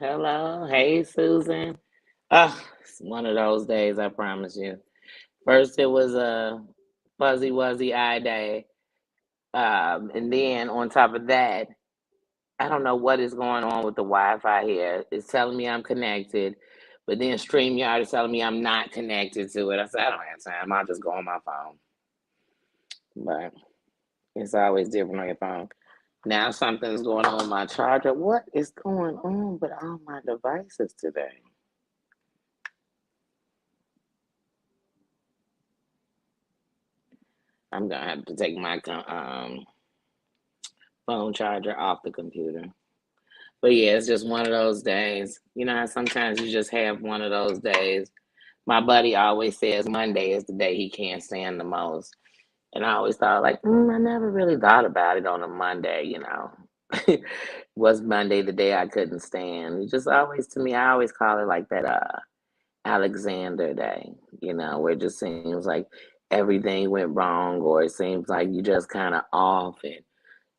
Hello. Hey, Susan. It's one of those days, I promise you. First, it was a fuzzy wuzzy eye day. And then on top of that, I don't know what is going on with the Wi Fi here. It's telling me I'm connected, but then StreamYard is telling me I'm not connected to it. I said, I don't have time. I'll just go on my phone. But it's always different on your phone. Now something's going on with my charger. What is going on with all my devices today? I'm gonna have to take my phone charger off the computer. But yeah, it's just one of those days. You know how sometimes you just have one of those days. My buddy always says Monday is the day he can't stand the most. And I always thought, like, I never really thought about it on a Monday. Was Monday the day I couldn't stand? It just always, to me, I always call it like that Alexander Day, where it just seems like everything went wrong, or it seems like you just kind of off, and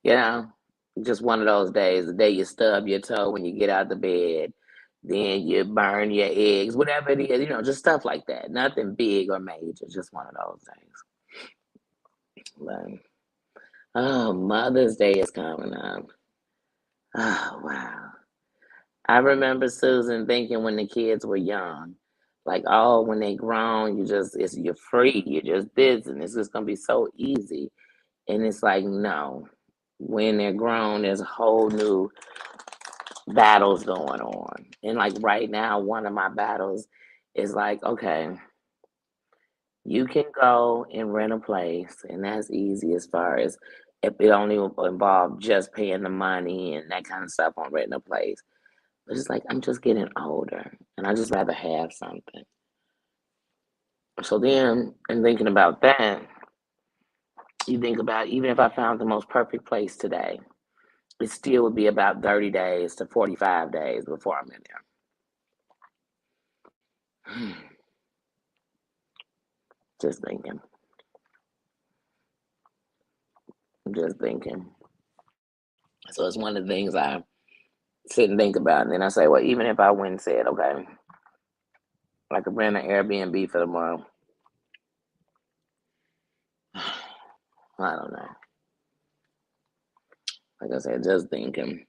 you know, just one of those days, the day you stub your toe when you get out the bed, then you burn your eggs, whatever it is, just stuff like that. Nothing big or major, just one of those days. But, oh, Mother's Day is coming up. Oh, wow. I remember Susan thinking when the kids were young, like, oh, when they grown, you're free, you're just business. It's gonna be so easy. And it's like, no. When they're grown, there's a whole new battles going on. And like right now, one of my battles is like, okay, you can go and rent a place, and that's easy as far as if it only involve just paying the money and that kind of stuff on renting a place. But it's like I'm just getting older, and I just rather have something. So then, in thinking about that, you think about even if I found the most perfect place today, it still would be about 30 days to 45 days before I'm in there. Just thinking, just thinking. So it's one of the things I sit and think about, and then I say, well, even if I went and said, okay, I could rent an Airbnb for the month, I don't know. Like I said, just thinking.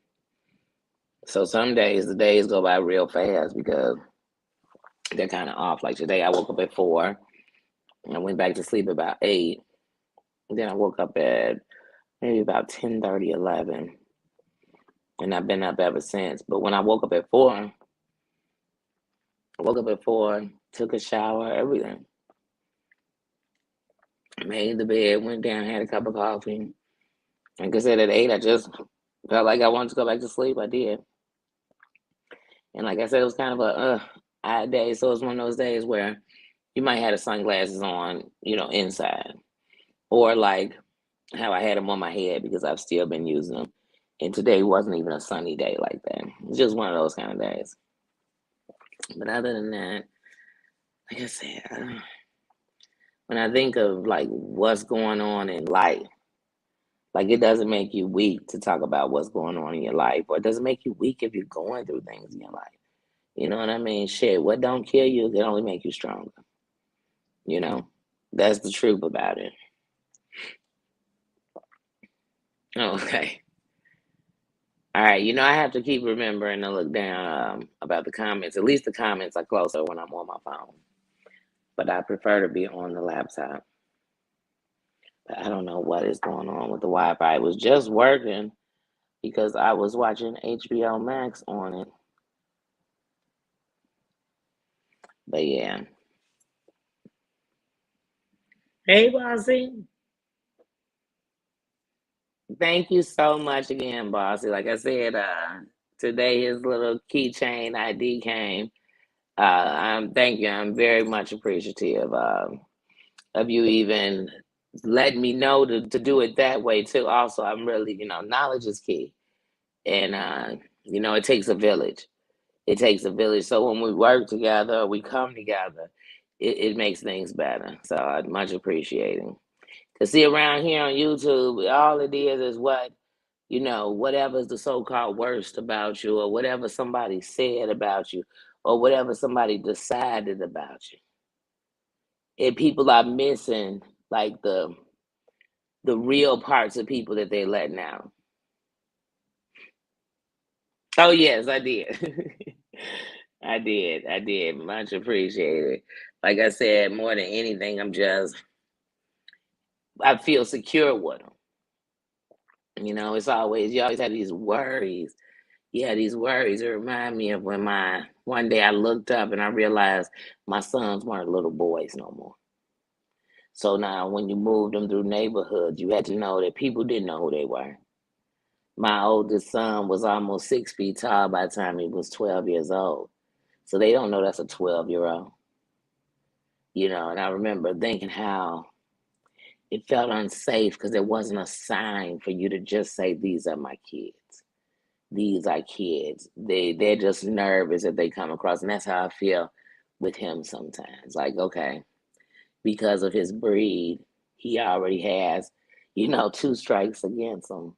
So some days, the days go by real fast because they're kind of off. Like today, I woke up at 4, and I went back to sleep about 8. And then I woke up at maybe about 10:30, 11, and I've been up ever since. But when I woke up at 4, took a shower, everything. Made the bed, went down, had a cup of coffee. Like I said, at 8, I just felt like I wanted to go back to sleep. I did. And like I said, it was kind of a odd day. So it was one of those days where you might have the sunglasses on, inside. Or like how I had them on my head because I've still been using them. And today wasn't even a sunny day like that. It's just one of those kind of days. But other than that, like I said, when I think of like what's going on in life, like it doesn't make you weak to talk about what's going on in your life, or it doesn't make you weak if you're going through things in your life. You know what I mean? Shit, what don't kill you can only make you stronger. You know, that's the truth about it. Okay. All right. I have to keep remembering to look down about the comments. At least the comments are closer when I'm on my phone, but I prefer to be on the laptop. But I don't know what is going on with the Wi-Fi. It was just working because I was watching HBO Max on it. But yeah. Hey, Bossy. Thank you so much again, Bossy. Like I said, today his little keychain ID came. Thank you. I'm very much appreciative of you even letting me know to do it that way too. Also, I'm really, knowledge is key. And it takes a village. It takes a village. So when we work together, we come together, it makes things better. So I much appreciating. To see around here on YouTube, all it is what whatever's the so-called worst about you, or whatever somebody said about you, or whatever somebody decided about you. And people are missing like the real parts of people that they letting out. Oh yes, I did. I did. Much appreciated. Like I said, more than anything, I feel secure with them. It's always you always have these worries. Yeah, these worries. It remind me of when my one day I looked up and I realized my sons weren't little boys no more. So now when you moved them through neighborhoods, you had to know that people didn't know who they were. My oldest son was almost 6 feet tall by the time he was 12 years old. So they don't know that's a 12-year-old. And I remember thinking how it felt unsafe because there wasn't a sign for you to just say, these are my kids. These are kids. They're just nervous if they come across. And that's how I feel with him sometimes. Like, okay, because of his breed, he already has, two strikes against him,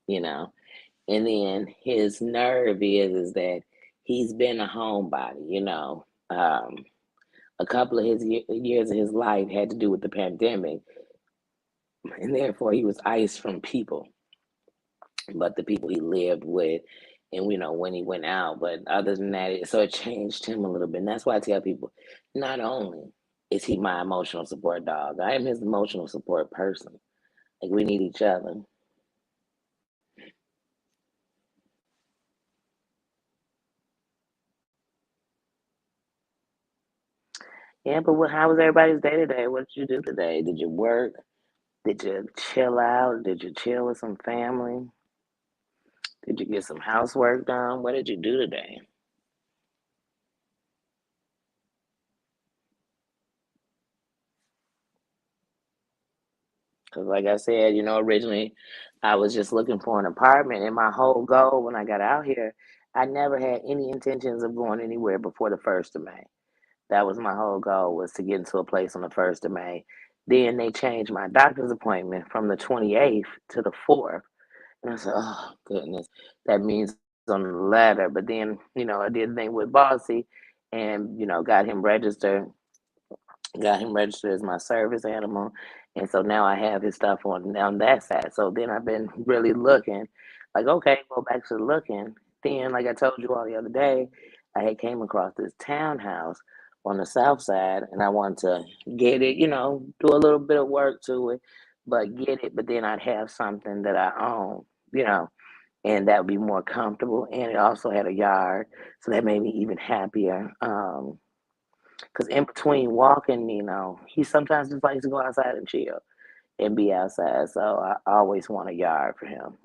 you know. And then his nerve is that he's been a homebody, a couple of his years of his life had to do with the pandemic, and therefore he was iced from people, but the people he lived with, and when he went out. But other than that, so it changed him a little bit. And that's why I tell people, not only is he my emotional support dog, I am his emotional support person. Like we need each other. Yeah, but how was everybody's day today? What did you do today? Did you work? Did you chill out? Did you chill with some family? Did you get some housework done? What did you do today? Because, like I said, originally I was just looking for an apartment, and my whole goal when I got out here, I never had any intentions of going anywhere before the 1st of May. That was my whole goal, was to get into a place on the 1st of May. Then they changed my doctor's appointment from the 28th to the 4th. And I said, oh, goodness, that means on the letter. But then, I did the thing with Bossy and, got him registered as my service animal, and so now I have his stuff on that side. So then I've been really looking, like, okay, go back to looking. Then, like I told you all the other day, I had came across this townhouse on the south side, and I wanted to get it, do a little bit of work to it, but get it. But then I'd have something that I own, you know, and that would be more comfortable. And it also had a yard, so that made me even happier. Because in between walking, he sometimes just likes to go outside and chill and be outside. So I always want a yard for him.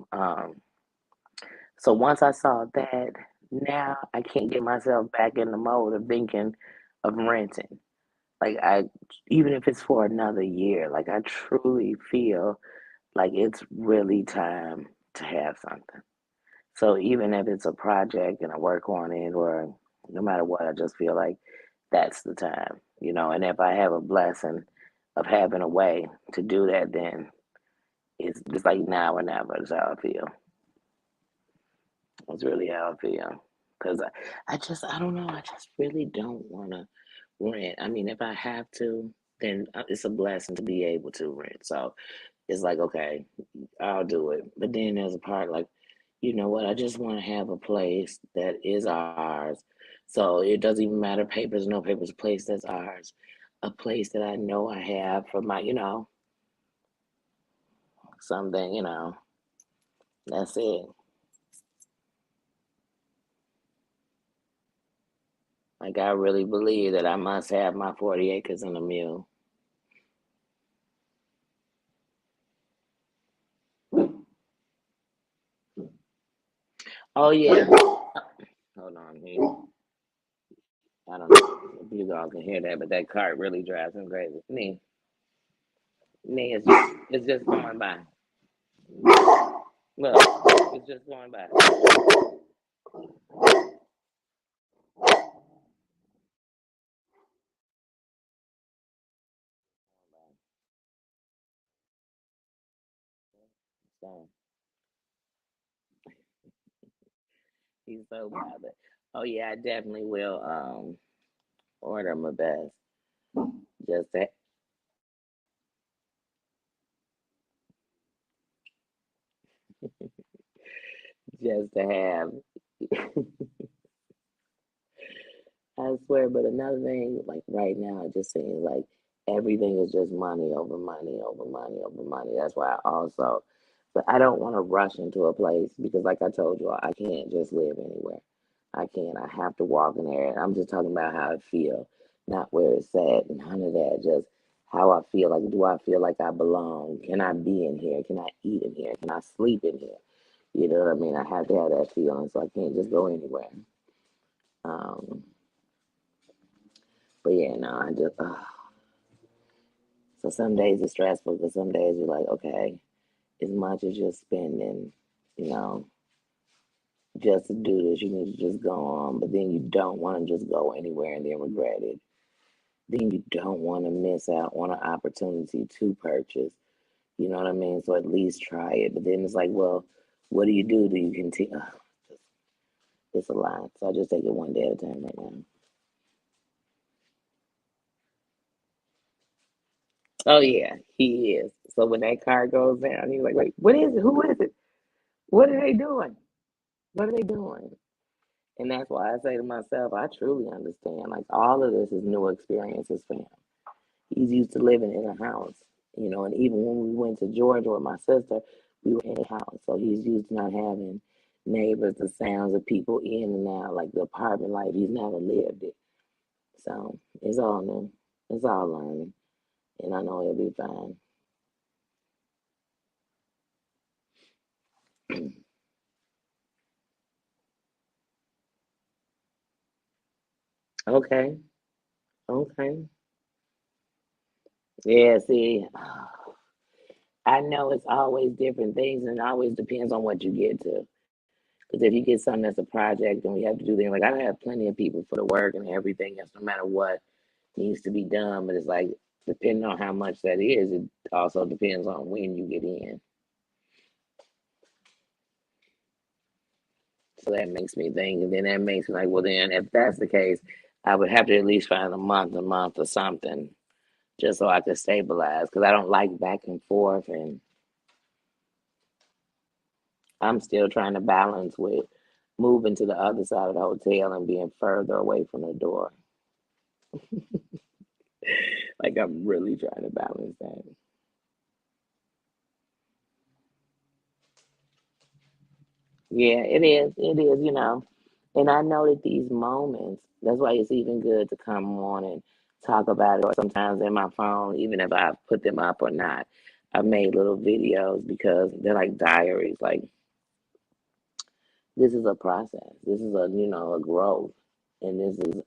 So once I saw that, now I can't get myself back in the mode of thinking of renting. Like even if it's for another year, like I truly feel like it's really time to have something. So even if it's a project and I work on it, or no matter what, I just feel like that's the time. And if I have a blessing of having a way to do that, then it's just like now or never is how I feel. It's really how I feel. Because I don't know, I just really don't want to rent. I mean, if I have to, then it's a blessing to be able to rent. So it's like, okay, I'll do it. But then there's a part like, you know what? I just want to have a place that is ours. So it doesn't even matter papers, no papers, a place that's ours. A place that I know I have for my, something, that's it. Like I really believe that I must have my 40 acres and a mule. Oh yeah. Hold on, I don't know if you all can hear that, but that cart really drives him crazy. It's just going by. Look, it's just going by. So, He's so bothered. Oh yeah, I definitely will order my best. Just to just to have. I swear, but another thing, like right now, it just seems like everything is just money over money over money over money. That's why I also, but I don't want to rush into a place because, like I told you, I can't just live anywhere. I can't. I have to walk in there. And I'm just talking about how I feel, not where it's at. None of that. Just how I feel. Like, do I feel like I belong? Can I be in here? Can I eat in here? Can I sleep in here? You know what I mean? I have to have that feeling, so I can't just go anywhere. Um, but yeah, no, I just. So some days it's stressful because some days you're like, okay, as much as you're spending, you know, just to do this, you need to just go on. But then you don't want to just go anywhere and then regret it. Then you don't want to miss out on an opportunity to purchase. You know what I mean? So at least try it. But then it's like, well, what do you do? Do you continue? It's a lot. So I just take it one day at a time right now. Oh yeah, he is. So when that car goes down, he's like, wait, what is it? Who is it? What are they doing? What are they doing? And that's why I say to myself, I truly understand. Like all of this is new experiences for him. He's used to living in a house, and even when we went to Georgia with my sister, we were in a house. So he's used to not having neighbors, the sounds of people in and out, like the apartment life. He's never lived it. So it's all new. It's all learning. And I know he'll be fine. Okay. Okay. Yeah, see, I know it's always different things and it always depends on what you get to. Because if you get something that's a project and we have to do things like I have plenty of people for the work and everything else, no matter what needs to be done. But it's like depending on how much that is, it also depends on when you get in. So that makes me think, and then that makes me like, well, then if that's the case, I would have to at least find a month or something, just so I could stabilize. Because I don't like back and forth, and I'm still trying to balance with moving to the other side of the hotel and being further away from the door. Like I'm really trying to balance that. Yeah, it is. It is. And I know that these moments, that's why it's even good to come on and talk about it, or sometimes in my phone, even if I put them up or not. I've made little videos because they're like diaries. Like this is a process. This is a growth. And this is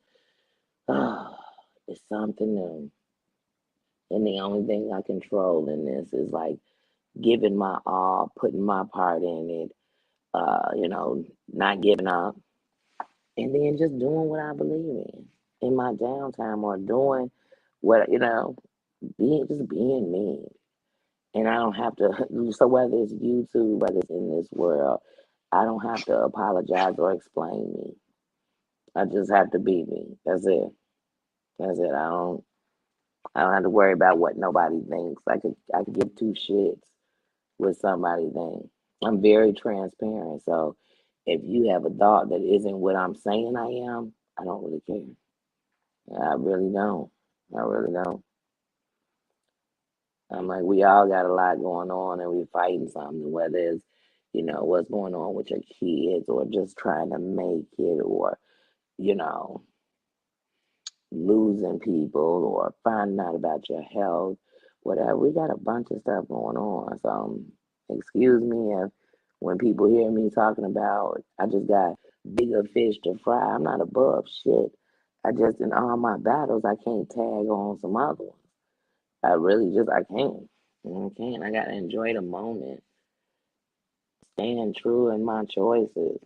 it's something new. And the only thing I control in this is like giving my all, putting my part in it, not giving up, and then just doing what I believe in my downtime or doing what being me. And I don't have to. So whether it's YouTube, whether it's in this world, I don't have to apologize or explain me. I just have to be me. That's it. That's it. I don't have to worry about what nobody thinks. I could give two shits what somebody thinks. I'm very transparent. So if you have a thought that isn't what I'm saying I am, I don't really care. I really don't. I really don't. I'm like, we all got a lot going on and we fighting something, whether it's, what's going on with your kids or just trying to make it or, you know, losing people or finding out about your health, whatever. We got a bunch of stuff going on. So, excuse me if when people hear me talking about, I just got bigger fish to fry. I'm not above shit. I just, in all my battles, I can't tag on some other ones. I can't. I can't. I got to enjoy the moment, stand true in my choices.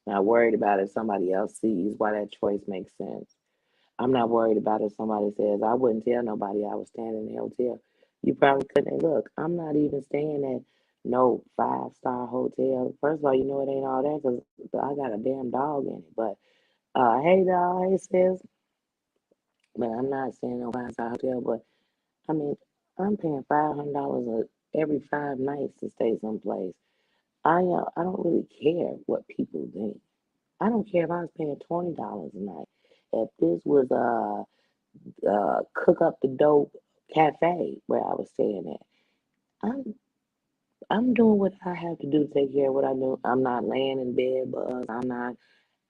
Not worried about if somebody else sees why that choice makes sense. I'm not worried about if somebody says, I wouldn't tell nobody I was staying in the hotel. You probably couldn't. Look, I'm not even staying no 5-star hotel. First of all, you know it ain't all that because I got a damn dog in it. But hey dog, hey sis, but I'm not staying in no 5-star hotel. But I mean, I'm paying $500 every 5 nights to stay someplace. I don't really care what people think. I don't care if I was paying $20 a night. If this was cook up the dope cafe where I was staying at, I'm I'm doing what I have to do to take care of what I do. I'm not laying in bed bugs. I'm not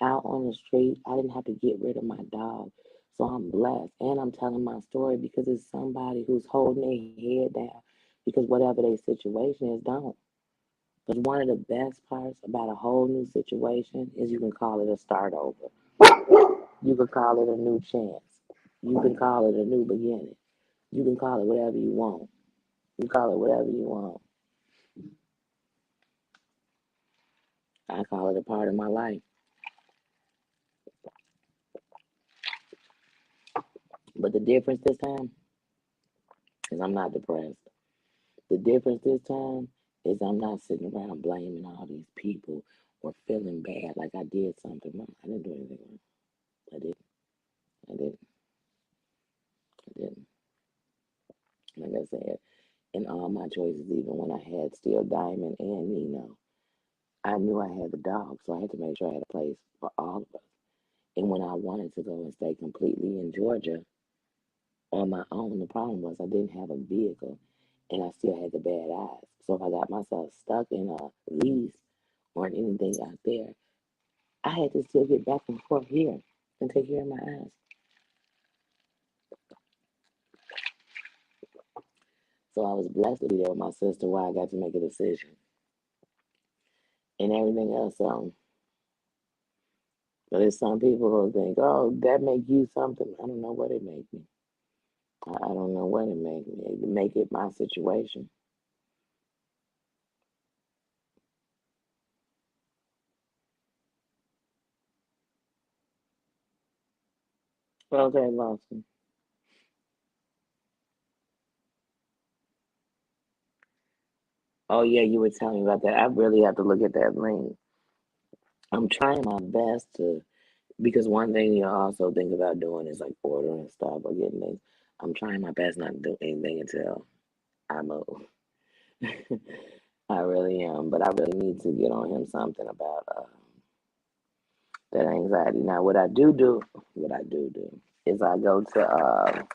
out on the street. I didn't have to get rid of my dog. So I'm blessed. And I'm telling my story because it's somebody who's holding their head down because whatever their situation is, don't. But one of the best parts about a whole new situation is you can call it a start over. You can call it a new chance. You can call it a new beginning. You can call it whatever you want. You call it whatever you want. I call it a part of my life. But the difference this time is I'm not depressed. The difference this time is I'm not sitting around blaming all these people or feeling bad like I did something wrong. I didn't do anything wrong. I didn't. I didn't. I didn't. Like I said, in all my choices, even when I had still Diamond and Nino, I knew I had the dog, so I had to make sure I had a place for all of us. And when I wanted to go and stay completely in Georgia on my own, the problem was I didn't have a vehicle and I still had the bad eyes. So if I got myself stuck in a lease or in anything out there, I had to still get back and forth here and take care of my eyes. So I was blessed to be there with my sister while I got to make a decision and everything else. But there's some people who think, oh, that make you something. I don't know what it made me. I don't know what it made me. It make it my situation. Okay, Lawson. Oh yeah, you were telling me about that. I really have to look at that link. I'm trying my best to because one thing you also think about doing is like ordering stuff or getting things. I'm trying my best not to do anything until I move. I really am, but I really need to get on him something about that anxiety. Now, what I do is I go to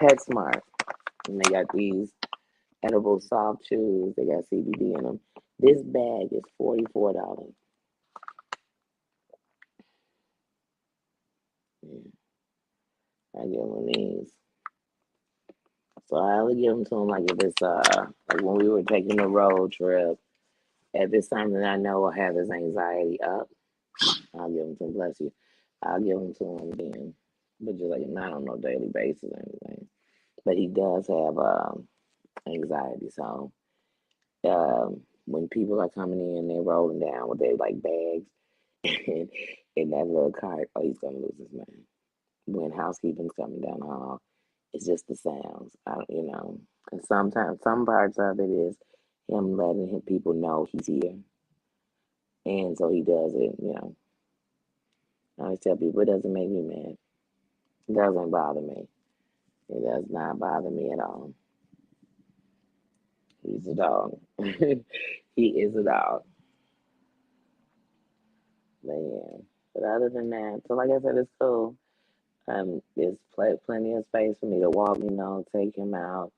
PetSmart and they got these edible soft chews. They got CBD in them. This bag is $44. Yeah, I get one of these. So I only give them to him like if it's like when we were taking a road trip. If it's something I know will have his anxiety up, I'll give him to him. Bless you. I'll give him to him then, but just like not on no daily basis or anything. But he does have anxiety, so when people are coming in, they're rolling down with their like bags and in that little cart, oh, he's gonna lose his mind. When housekeeping's coming down the hall, it's just the sounds. And sometimes some parts of it is him letting people know he's here, and so he does it. I always tell people it doesn't make me mad. It doesn't bother me. It does not bother me at all. He's a dog. He is a dog. But yeah. But other than that, so like I said, it's cool. There's plenty of space for me to walk, take him out.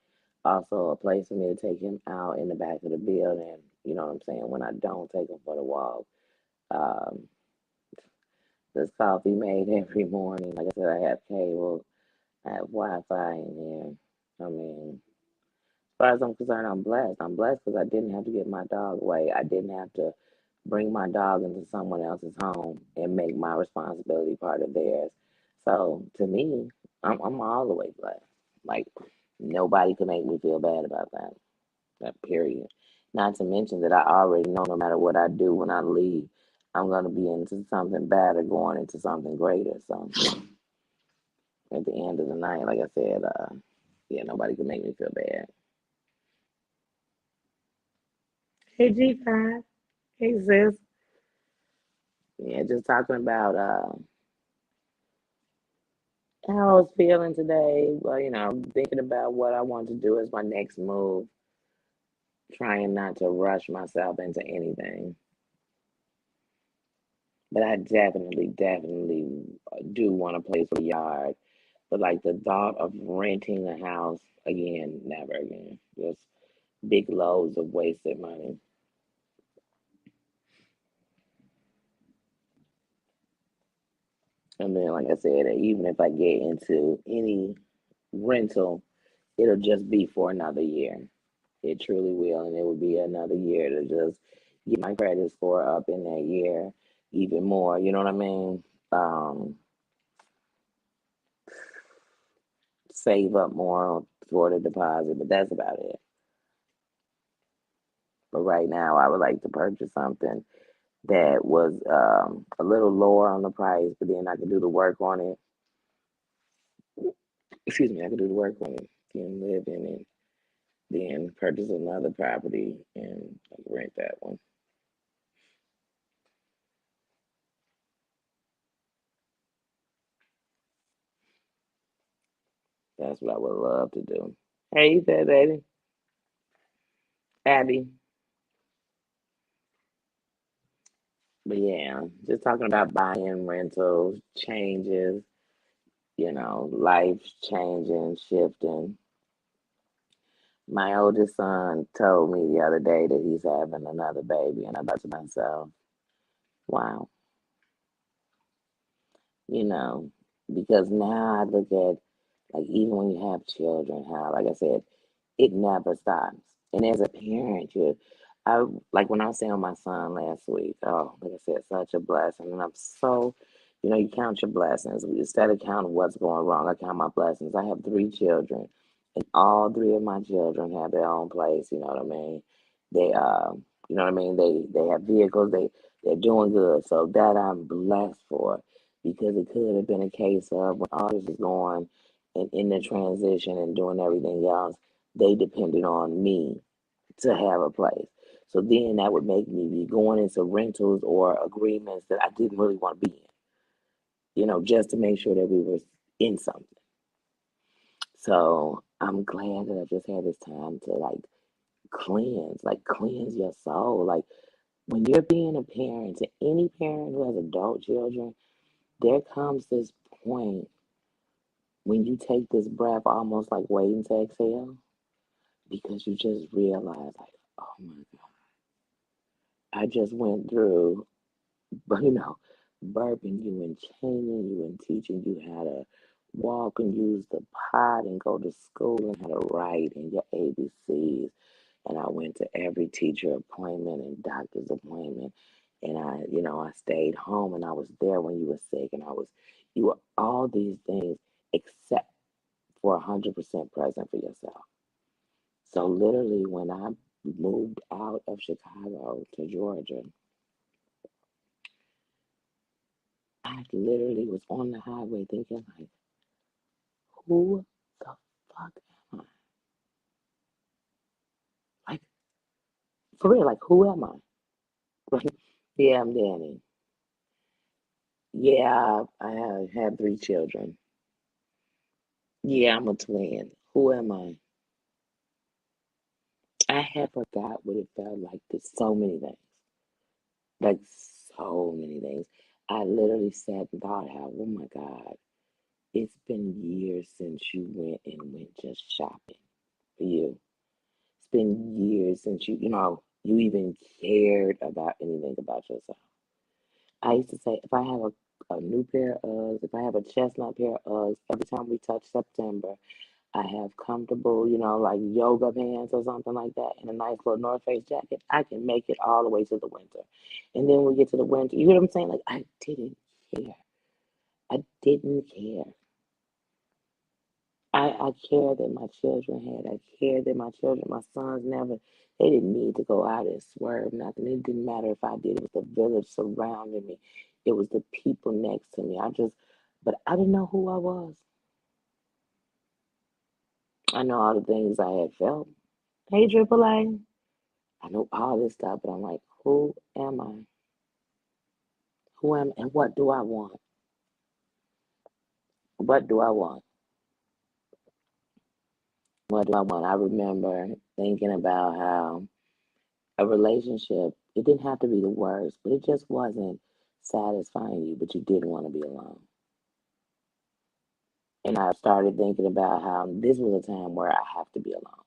Also, a place for me to take him out in the back of the building. You know what I'm saying? When I don't take him for the walk, um, there's coffee made every morning. Like I said, I have cable, I have Wi-Fi in here. I mean, as far as I'm concerned, I'm blessed. I'm blessed because I didn't have to get my dog away. I didn't have to bring my dog into someone else's home and make my responsibility part of theirs. So to me, I'm all the way blessed. Like nobody can make me feel bad about that. That period. Not to mention that I already know no matter what I do when I leave, I'm gonna be into something bad or going into something greater. So at the end of the night, like I said, yeah, nobody can make me feel bad. Hey G5. Hey sis. Yeah, just talking about how I was feeling today. Well, thinking about what I want to do as my next move, trying not to rush myself into anything. But I definitely do want a place with a yard. But like the thought of renting a house again, never again. Just big loads of wasted money. And then, like I said, even if I get into any rental, it'll just be for another year. It truly will, and it will be another year to just get my credit score up in that year even more. You know what I mean? Um, save up more for the deposit, but that's about it. But right now, I would like to purchase something that was a little lower on the price, but then I could do the work on it. Excuse me, I could do the work on it, then live in it, then purchase another property and rent that one. That's what I would love to do. Hey, you there, baby? Abby. But yeah, just talking about buying rentals, changes, life changing, shifting. My oldest son told me the other day that he's having another baby, and I thought to myself, wow, you know, because now I look at, like, even when you have children, how, like I said, it never stops. And as a parent, I like when I was saying my son last week, oh, like I said, such a blessing. And I'm so, you count your blessings. Instead of counting what's going wrong, I count my blessings. I have three children, and all three of my children have their own place, you know what I mean? They, you know what I mean? They have vehicles, they're doing good. So that I'm blessed for, because it could have been a case of when all this is going and in the transition and doing everything else, they depended on me to have a place. So then that would make me be going into rentals or agreements that I didn't really want to be in, just to make sure that we were in something. So I'm glad that I just had this time to like cleanse your soul. Like when you're being a parent, to any parent who has adult children, there comes this point when you take this breath almost like waiting to exhale, because you just realize, like, oh my God, I just went through, but burping you and chaining you and teaching you how to walk and use the pot and go to school and how to write and your ABCs. And I went to every teacher appointment and doctor's appointment. And I stayed home and I was there when you were sick. And you were all these things except for 100% present for yourself. So literally, when I moved out of Chicago to Georgia, I literally was on the highway thinking, like, who the fuck am I? Like, for real, like, who am I? Like, yeah, I'm Danny. Yeah, I have three children. Yeah, I'm a twin. Who am I? I had forgot what it felt like to so many things. Like, so many things. I literally sat and thought, how, oh my God, it's been years since you went just shopping for you. It's been years since you even cared about anything about yourself. I used to say, if I have a new pair of Uggs, if I have a chestnut pair of Uggs, every time we touch September, I have comfortable, like yoga pants or something like that, and a nice little North Face jacket. I can make it all the way to the winter. And then we get to the winter, you know what I'm saying? Like, I didn't care. I didn't care. I cared that my children had. I cared that my children, my sons never, they didn't need to go out and swerve nothing. It didn't matter if I did. It was the village surrounding me. It was the people next to me. But I didn't know who I was. I know all the things I had felt. Hey, Triple A. I know all this stuff, but I'm like, who am I? Who am and what do I want? What do I want? What do I want? I remember thinking about how a relationship, it didn't have to be the worst, but it just wasn't satisfying you, but you didn't want to be alone. And I started thinking about how this was a time where I have to be alone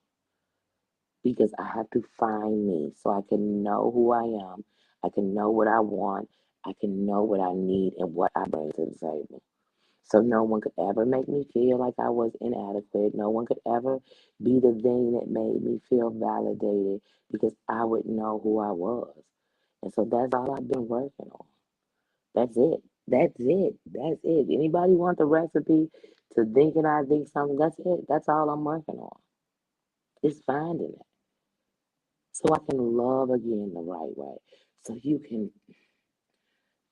because I have to find me so I can know who I am. I can know what I want. I can know what I need and what I bring to the table. So no one could ever make me feel like I was inadequate. No one could ever be the thing that made me feel validated because I would know who I was. And so that's all I've been working on. That's it. That's it. That's it. Anybody want the recipe to thinking I think something? That's it. That's all I'm working on. It's finding it. So I can love again the right way. So you can,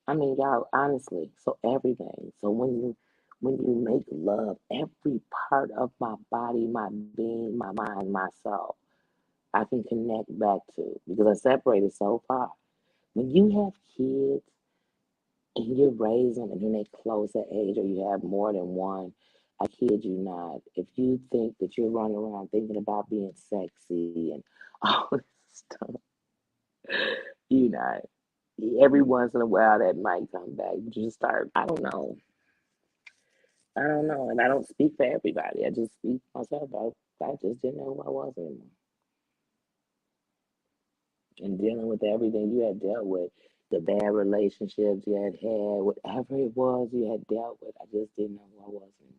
I mean, y'all, honestly, so everything. So when you make love, every part of my body, my being, my mind, my soul, I can connect back to because I separated so far. When you have kids and you raise them and then they close that age or you have more than one, I kid you not. If you think that you're running around thinking about being sexy and all this stuff, you know, every once in a while that might come back. You just start, I don't know. I don't know. And I don't speak for everybody. I just speak for myself. I just didn't know who I was anymore. And dealing with everything you had dealt with, the bad relationships you had, whatever it was you had dealt with, I just didn't know who I was anymore.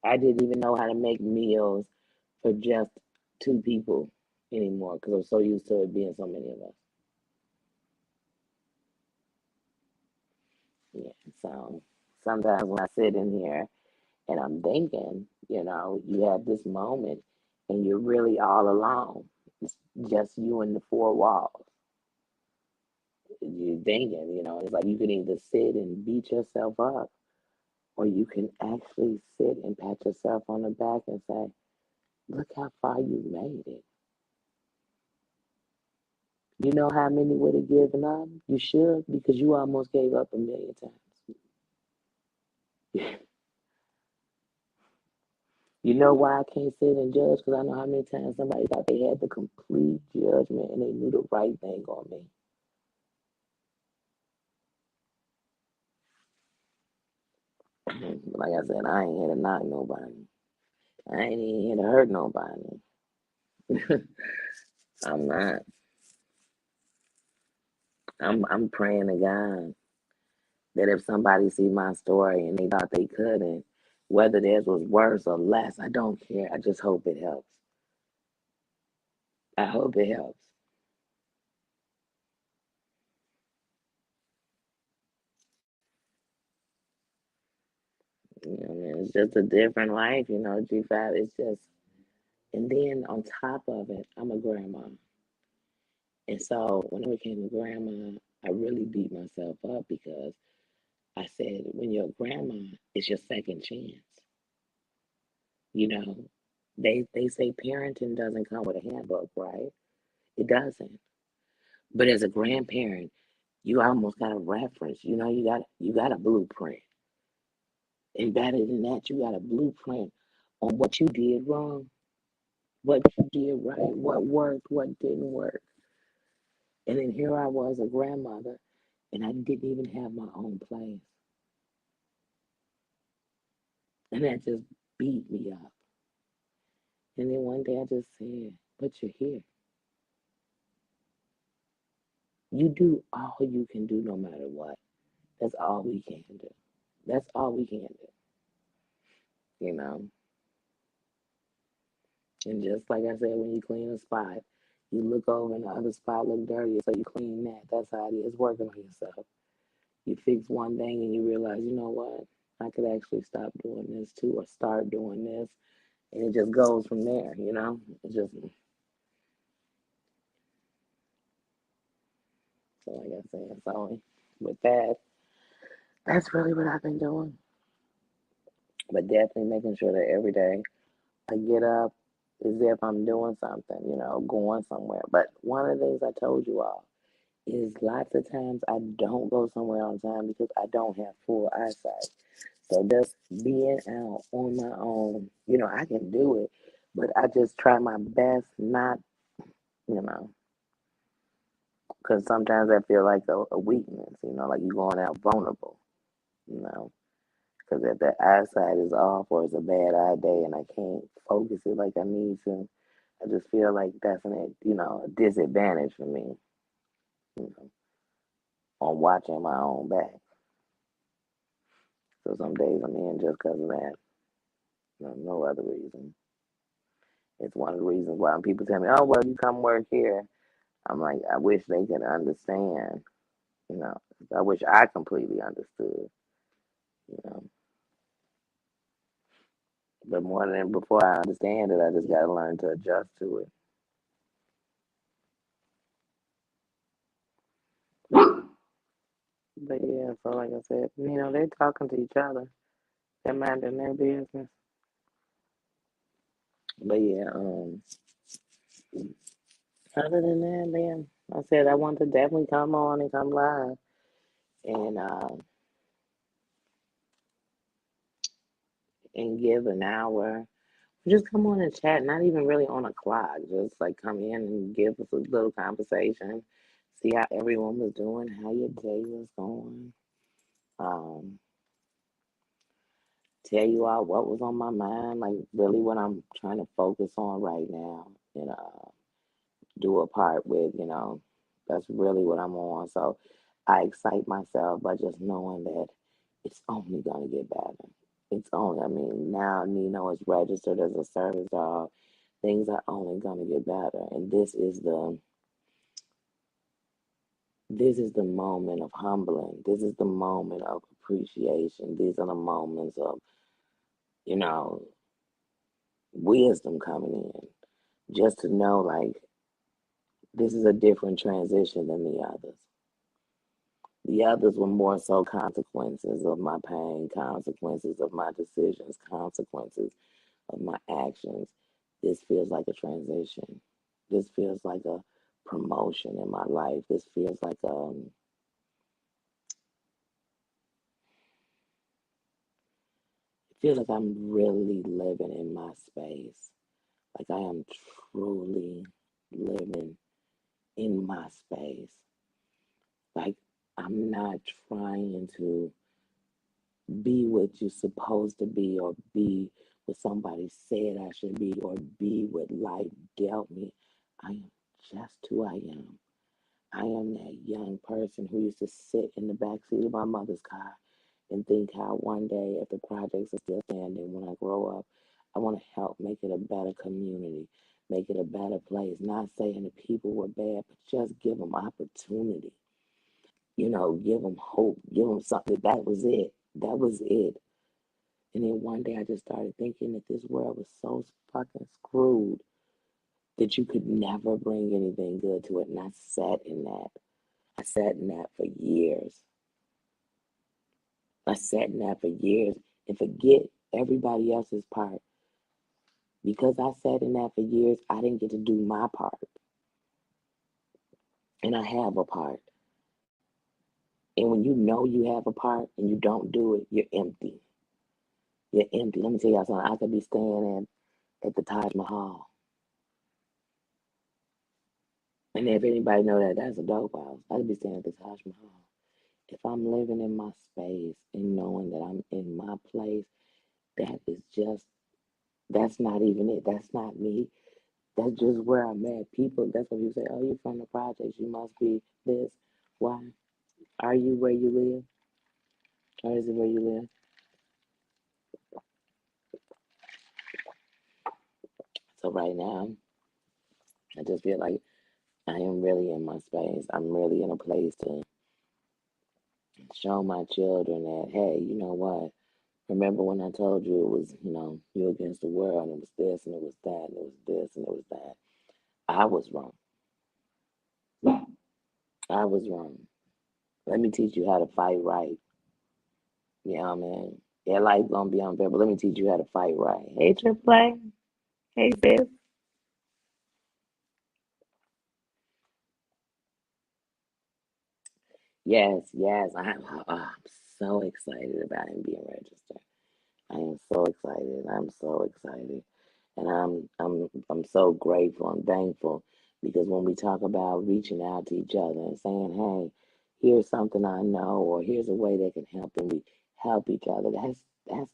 I didn't even know how to make meals for just two people anymore because I'm so used to it being so many of us. Yeah. So sometimes when I sit in here and I'm thinking, you have this moment and you're really all alone. It's just you and the four walls. You're thinking, it's like you can either sit and beat yourself up or you can actually sit and pat yourself on the back and say, look how far you made it. You know how many would have given up? You should because you almost gave up a million times. You know why I can't sit and judge? Because I know how many times somebody thought they had the complete judgment and they knew the right thing on me. Like I said, I ain't here to knock nobody. I ain't even here to hurt nobody. I'm not. I'm praying to God that if somebody see my story and they thought they couldn't, whether theirs was worse or less, I don't care. I just hope it helps. I hope it helps. It's just a different life, G5. It's just, and then on top of it, I'm a grandma. And so when I became a grandma, I really beat myself up because I said, when you're a grandma, it's your second chance. You know, they say parenting doesn't come with a handbook, right? It doesn't. But as a grandparent, you almost got a reference. You got a blueprint. And better than that, you got a blueprint on what you did wrong, what you did right, what worked, what didn't work. And then here I was, a grandmother, and I didn't even have my own place. And that just beat me up. And then one day I just said, but you're here. You do all you can do no matter what. That's all we can do. That's all we can do, you know. And just like I said, when you clean a spot, you look over and the other spot look dirty, so you clean that. That's how it is working on yourself. You fix one thing and you realize, you know what? I could actually stop doing this too, or start doing this, and it just goes from there. It's just so like I said. So with that, that's really what I've been doing. But definitely making sure that every day I get up as if I'm doing something, going somewhere. But one of the things I told you all is lots of times I don't go somewhere on time because I don't have full eyesight. So just being out on my own, I can do it, but I just try my best not, you know, because sometimes I feel like a weakness, like you're going out vulnerable, you know, because if the eyesight is off or it's a bad eye day and I can't focus it like I need to, I just feel like that's a disadvantage for me, you know, on watching my own back. So some days I'm in just because of that, no other reason. It's one of the reasons why when people tell me, "Oh, well, you come work here," I'm like, I wish they could understand. You know, I wish I completely understood. You know, but more than before I understand it, I just gotta learn to adjust to it. But yeah, so like I said, they're talking to each other. They're minding their business. But yeah, other than that, man, I said I want to definitely come on and come live and give an hour. Just come on and chat, not even really on a clock. Just like come in and give us a little conversation, see how everyone was doing, how your day was going. Um, tell you all what was on my mind, like really what I'm trying to focus on right now, do a part with, that's really what I'm on. So I excite myself by just knowing that it's only gonna get better. It's only, I mean, now Nino is registered as a service dog. Things are only gonna get better, and this is the moment of humbling. This is the moment of appreciation. These are the moments of, you know, wisdom coming in. Just to know, like, this is a different transition than the others. The others were more so consequences of my pain, consequences of my decisions, consequences of my actions. This feels like a transition. This feels like a promotion in my life. This feels like I feel like I'm really living in my space. Like I am truly living in my space. Like I'm not trying to be what you're supposed to be or be what somebody said I should be or be what life dealt me. I am just who I am. I am that young person who used to sit in the back seat of my mother's car and think how one day, if the projects are still standing, when I grow up, I want to help make it a better community, make it a better place. Not saying the people were bad, but just give them opportunity. Give them hope, give them something. That was it. That was it. And then one day I just started thinking that this world was so fucking screwed that you could never bring anything good to it. And I sat in that. I sat in that for years. I sat in that for years and forget everybody else's part. Because I sat in that for years, I didn't get to do my part. And I have a part. And when you know you have a part and you don't do it, you're empty. You're empty. Let me tell y'all something. I could be staying at the Taj Mahal. And if anybody know that, that's a dope house. I could be staying at the Taj Mahal. If I'm living in my space and knowing that I'm in my place, that is just, that's not even it. That's not me. That's just where I'm at. People, that's what you say, oh, you're from the projects. You must be this. Why? Are you where you live? Or is it where you live? So right now, I just feel like I am really in my space. I'm really in a place to show my children that, hey, you know what? Remember when I told you it was, you against the world and it was this and it was that and it was this and it was that. I was wrong. I was wrong. Let me teach you how to fight right. You know what I mean? Yeah, life gonna be unfair, but let me teach you how to fight right. Hey, Triple A. Hey, sis. Yes, yes. I'm so excited about him being registered. I am so excited. I'm so excited. And I'm so grateful and thankful because when we talk about reaching out to each other and saying, hey, here's something I know or here's a way they can help and we help each other, that's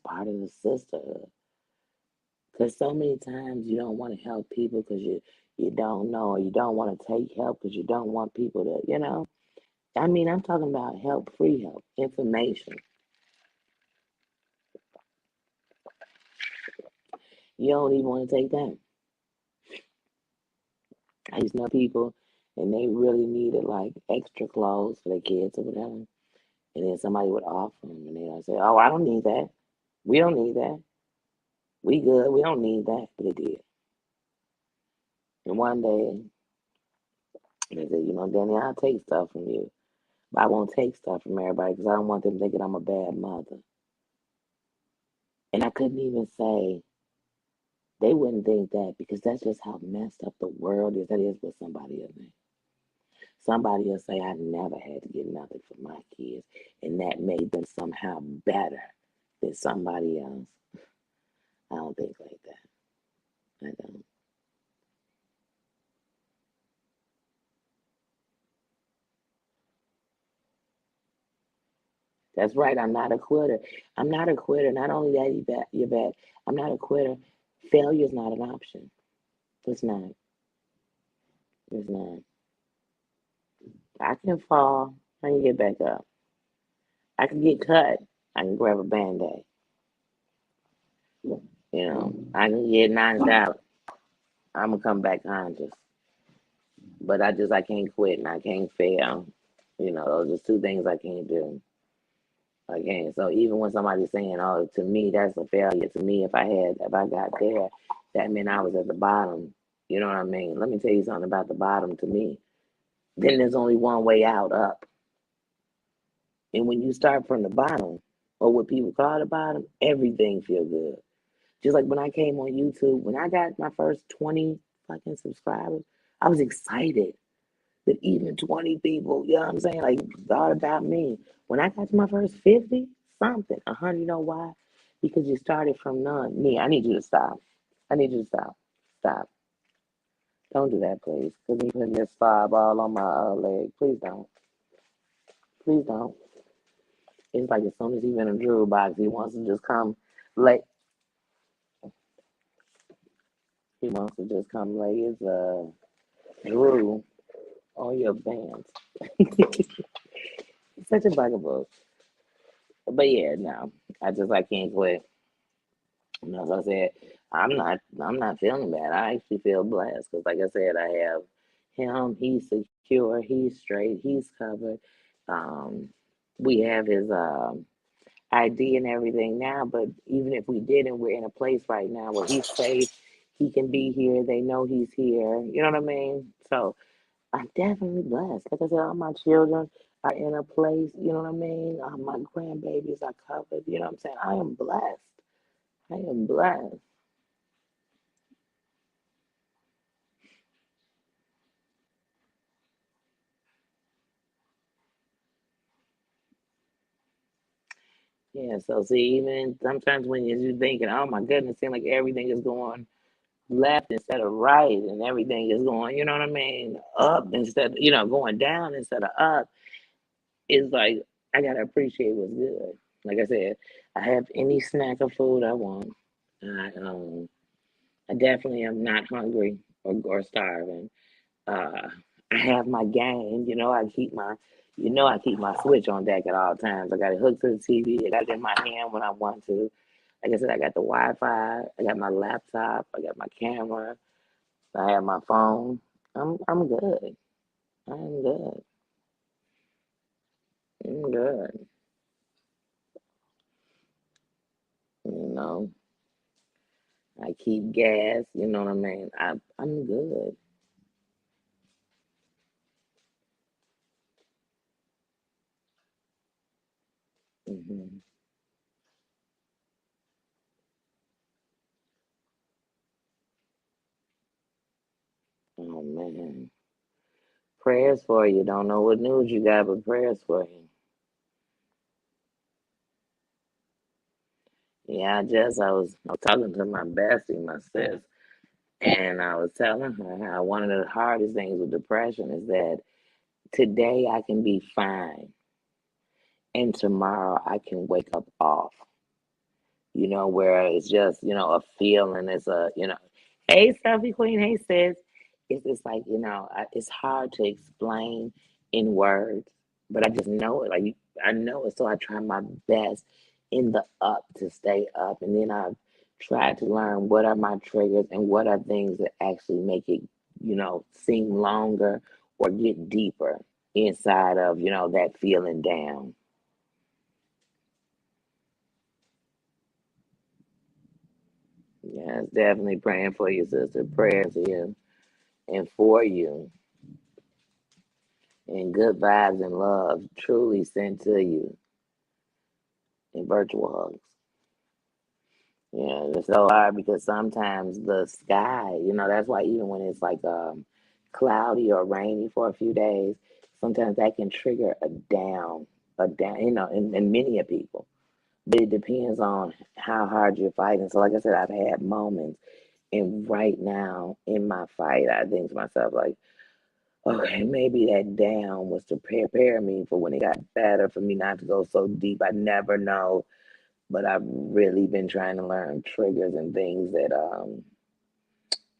part of the sisterhood. Because so many times you don't want to help people because you don't know or you don't want to take help because you don't want people to, I mean, I'm talking about help, free help, information. You don't even want to take that. I used to know people and they really needed like extra clothes for their kids or whatever. And then somebody would offer them and they'd say, oh, I don't need that. We don't need that. We good. We don't need that. But they did. And one day they said, Danny, I'll take stuff from you. But I won't take stuff from everybody because I don't want them thinking I'm a bad mother. And I couldn't even say they wouldn't think that because that's just how messed up the world is. That is what somebody will think. Somebody will say, I never had to get nothing for my kids. And that made them somehow better than somebody else. I don't think like that. I don't. That's right. I'm not a quitter. I'm not a quitter. Not only that, you're bad. I'm not a quitter. Failure is not an option. It's not. It's not. I can fall. I can get back up. I can get cut. I can grab a band-aid. I can get knocked out. I'm gonna come back conscious. But I can't quit and I can't fail. Those are two things I can't do. I can't. So even when somebody's saying, "Oh, to me that's a failure," to me if I got there, that meant I was at the bottom. You know what I mean? Let me tell you something about the bottom to me. Then there's only one way out, up. And when you start from the bottom, or what people call the bottom, everything feel good. Just like when I came on YouTube, when I got my first 20 fucking subscribers, I was excited that even 20 people, you know what I'm saying, like thought about me. When I got to my first 50, something, 100, you know why? Because you started from none. Me, I need you to stop. I need you to stop. Stop. Don't do that, please. Because you putting this fob all on my leg. Please don't. Please don't. It's like as soon as he's in a drill box, he wants to just come lay. He wants to just come lay his drill on your bands. It's such a bugaboo. But yeah, no, I can't quit. As I said, I'm not feeling bad. I actually feel blessed because, like I said, I have him. He's secure. He's straight. He's covered. Um, we have his ID and everything now. But even if we didn't, we're in a place right now where he's safe. He can be here. They know he's here. You know what I mean? So I'm definitely blessed. Like I said, all my children are in a place. You know what I mean? My grandbabies are covered. You know what I'm saying? I am blessed. I am blessed. Yeah, so see, even sometimes when you're thinking, oh my goodness, seems like everything is going left instead of right, and everything is going, you know what I mean, up instead, going down instead of up, it's like I gotta appreciate what's good. Like I said, I have any snack of food I want. I definitely am not hungry or starving. Uh, I have my game. I keep my switch on deck at all times. I got it hooked to the TV. I got it in my hand when I want to. Like I said, I got the Wi-Fi. I got my laptop. I got my camera. I have my phone. I'm good. I'm good. I'm good. You know, I keep gas. You know what I mean. I'm good. Hmm. man. Prayers for you. Don't know what news you got, but prayers for you. Yeah, I was talking to my bestie, my sis, and I was telling her how one of the hardest things with depression is that today I can be fine and tomorrow I can wake up off. Where it's just, a feeling, it's hey, Selfie Queen, hey, sis. It's just like, it's hard to explain in words, but I just know it. Like, I know it, so I try my best in the up to stay up. And then I try to learn what are my triggers and what are things that actually make it, seem longer or get deeper inside of, that feeling down. Yes, definitely praying for you, sister. Prayers to you and for you, and good vibes and love truly sent to you in virtual hugs. Yeah, it's so hard because sometimes the sky, that's why even when it's like cloudy or rainy for a few days, sometimes that can trigger a down, in many of people. But it depends on how hard you're fighting. So, like I said, I've had moments, and right now in my fight, I think to myself, like, okay, maybe that down was to prepare me for when it got better, for me not to go so deep. I never know, but I've really been trying to learn triggers and things that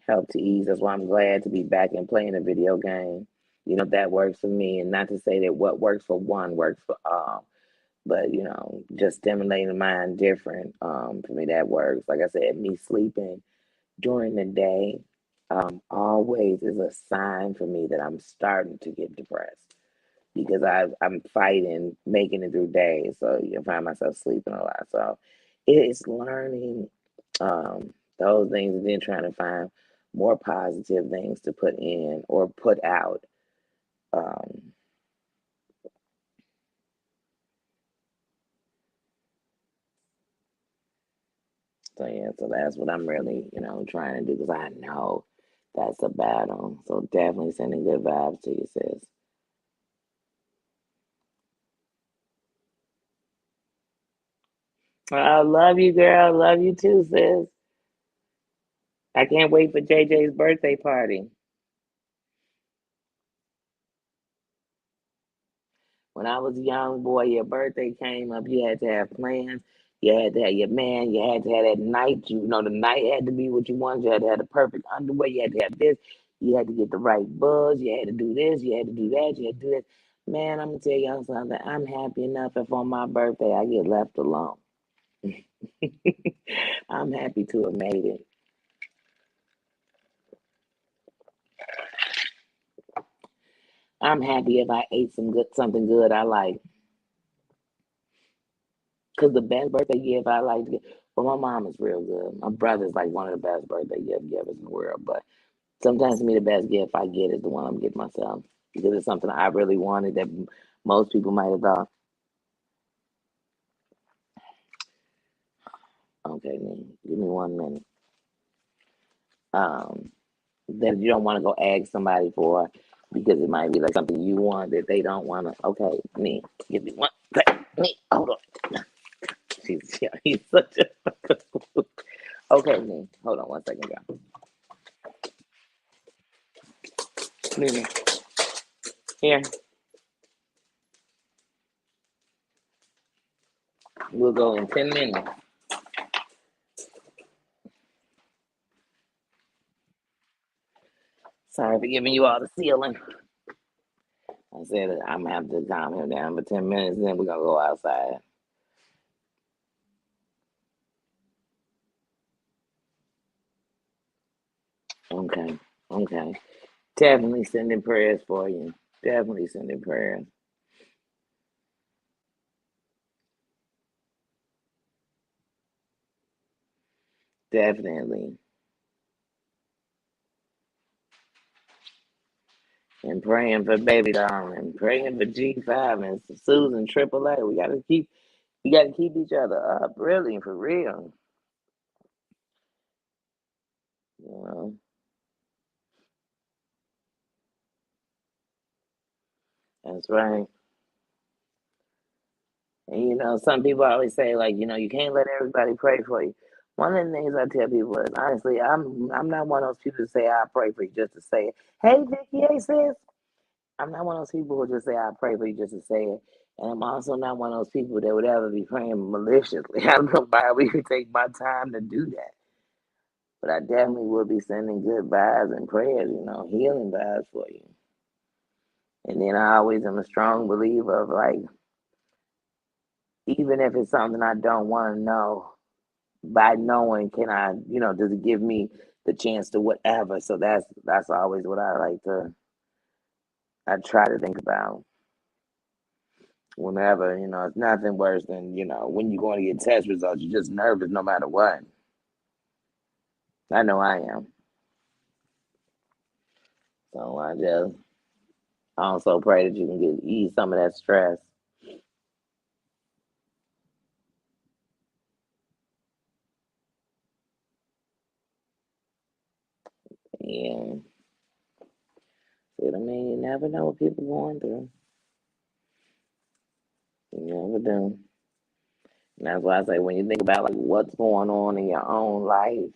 help to ease. That's why I'm glad to be back and playing a video game. That works for me, and not to say that what works for one works for all, but just stimulating the mind different. For me, that works. Like I said, me sleeping during the day always is a sign for me that I'm starting to get depressed because I'm fighting making it through days. So you find myself sleeping a lot. So it's learning those things and then trying to find more positive things to put in or put out. Um, so yeah, so that's what I'm really, trying to do because I know that's a battle. So definitely sending good vibes to you, sis. I love you, girl. Love you too, sis. I can't wait for JJ's birthday party. When I was a young boy, your birthday came up, you had to have plans. You had to have your man. You had to have that night. The night had to be what you wanted. You had to have the perfect underwear. You had to have this. You had to get the right buzz. You had to do this. You had to do that. You had to do this. Man, I'm gonna tell y'all something. I'm happy enough if on my birthday I get left alone. I'm happy to have made it. I'm happy if I ate something good I like. Cause the best birthday gift I like to get, well, my mom is real good. My brother's like one of the best birthday gift givers in the world. But sometimes to me, the best gift I get is the one I'm getting myself because it's something I really wanted that most people might have thought, okay, man, give me 1 minute. Um, that you don't want to go ask somebody for because it might be like something you want that they don't want to. Okay, me, give me one. Me, hold on. He's such a. Okay, me, hold on 1 second, girl. Mimi, here, we'll go in 10 minutes. Sorry for giving you all the ceiling. I said I'm gonna have to calm him down for 10 minutes, then we're gonna go outside. Okay, okay. Definitely sending prayers for you. Definitely sending prayers. Definitely. And praying for baby doll and praying for G5 and Susan AAA. We gotta keep each other up, really, for real. You know. That's right. And some people always say like, you can't let everybody pray for you. One of the things I tell people is honestly, I'm not one of those people to say I pray for you just to say it. Hey Vicky, hey sis. I'm not one of those people who just say I pray for you just to say it. And I'm also not one of those people that would ever be praying maliciously. I don't know why we could take my time to do that. But I definitely will be sending good vibes and prayers, healing vibes for you. And then I always am a strong believer of like, even if it's something I don't want to know, by knowing, can I, does it give me the chance to whatever? So that's always what I try to think about whenever, it's nothing worse than, when you're going to get test results, you're just nervous no matter what. I know I am. So I just also pray that you can ease some of that stress. And I mean, you never know what people going through. You never do. And that's why I say when you think about like what's going on in your own life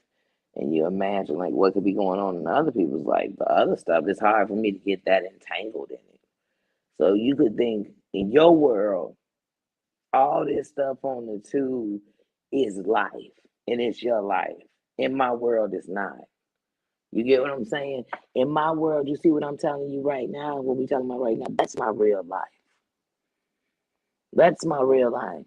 and you imagine like what could be going on in other people's life, the other stuff, it's hard for me to get that entangled in it. So you could think in your world, all this stuff on the tube is life and it's your life. In my world, it's not. You get what I'm saying? In my world, you see what I'm telling you right now, what we talking about right now, that's my real life. That's my real life.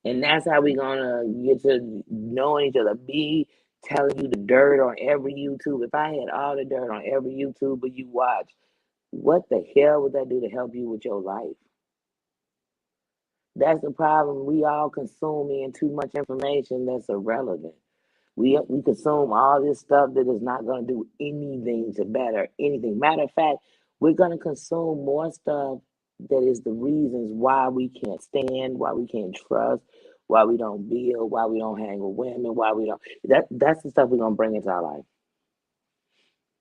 And that's how we gonna get to knowing each other. Me telling you the dirt on every YouTube. If I had all the dirt on every YouTuber you watch, what the hell would that do to help you with your life? That's the problem. We all consuming too much information that's irrelevant. We consume all this stuff that is not going to do anything to better anything. Matter of fact, we're going to consume more stuff that is the reasons why we can't stand, why we can't trust, why we don't build, why we don't hang with women, why we don't. That's the stuff we're going to bring into our life.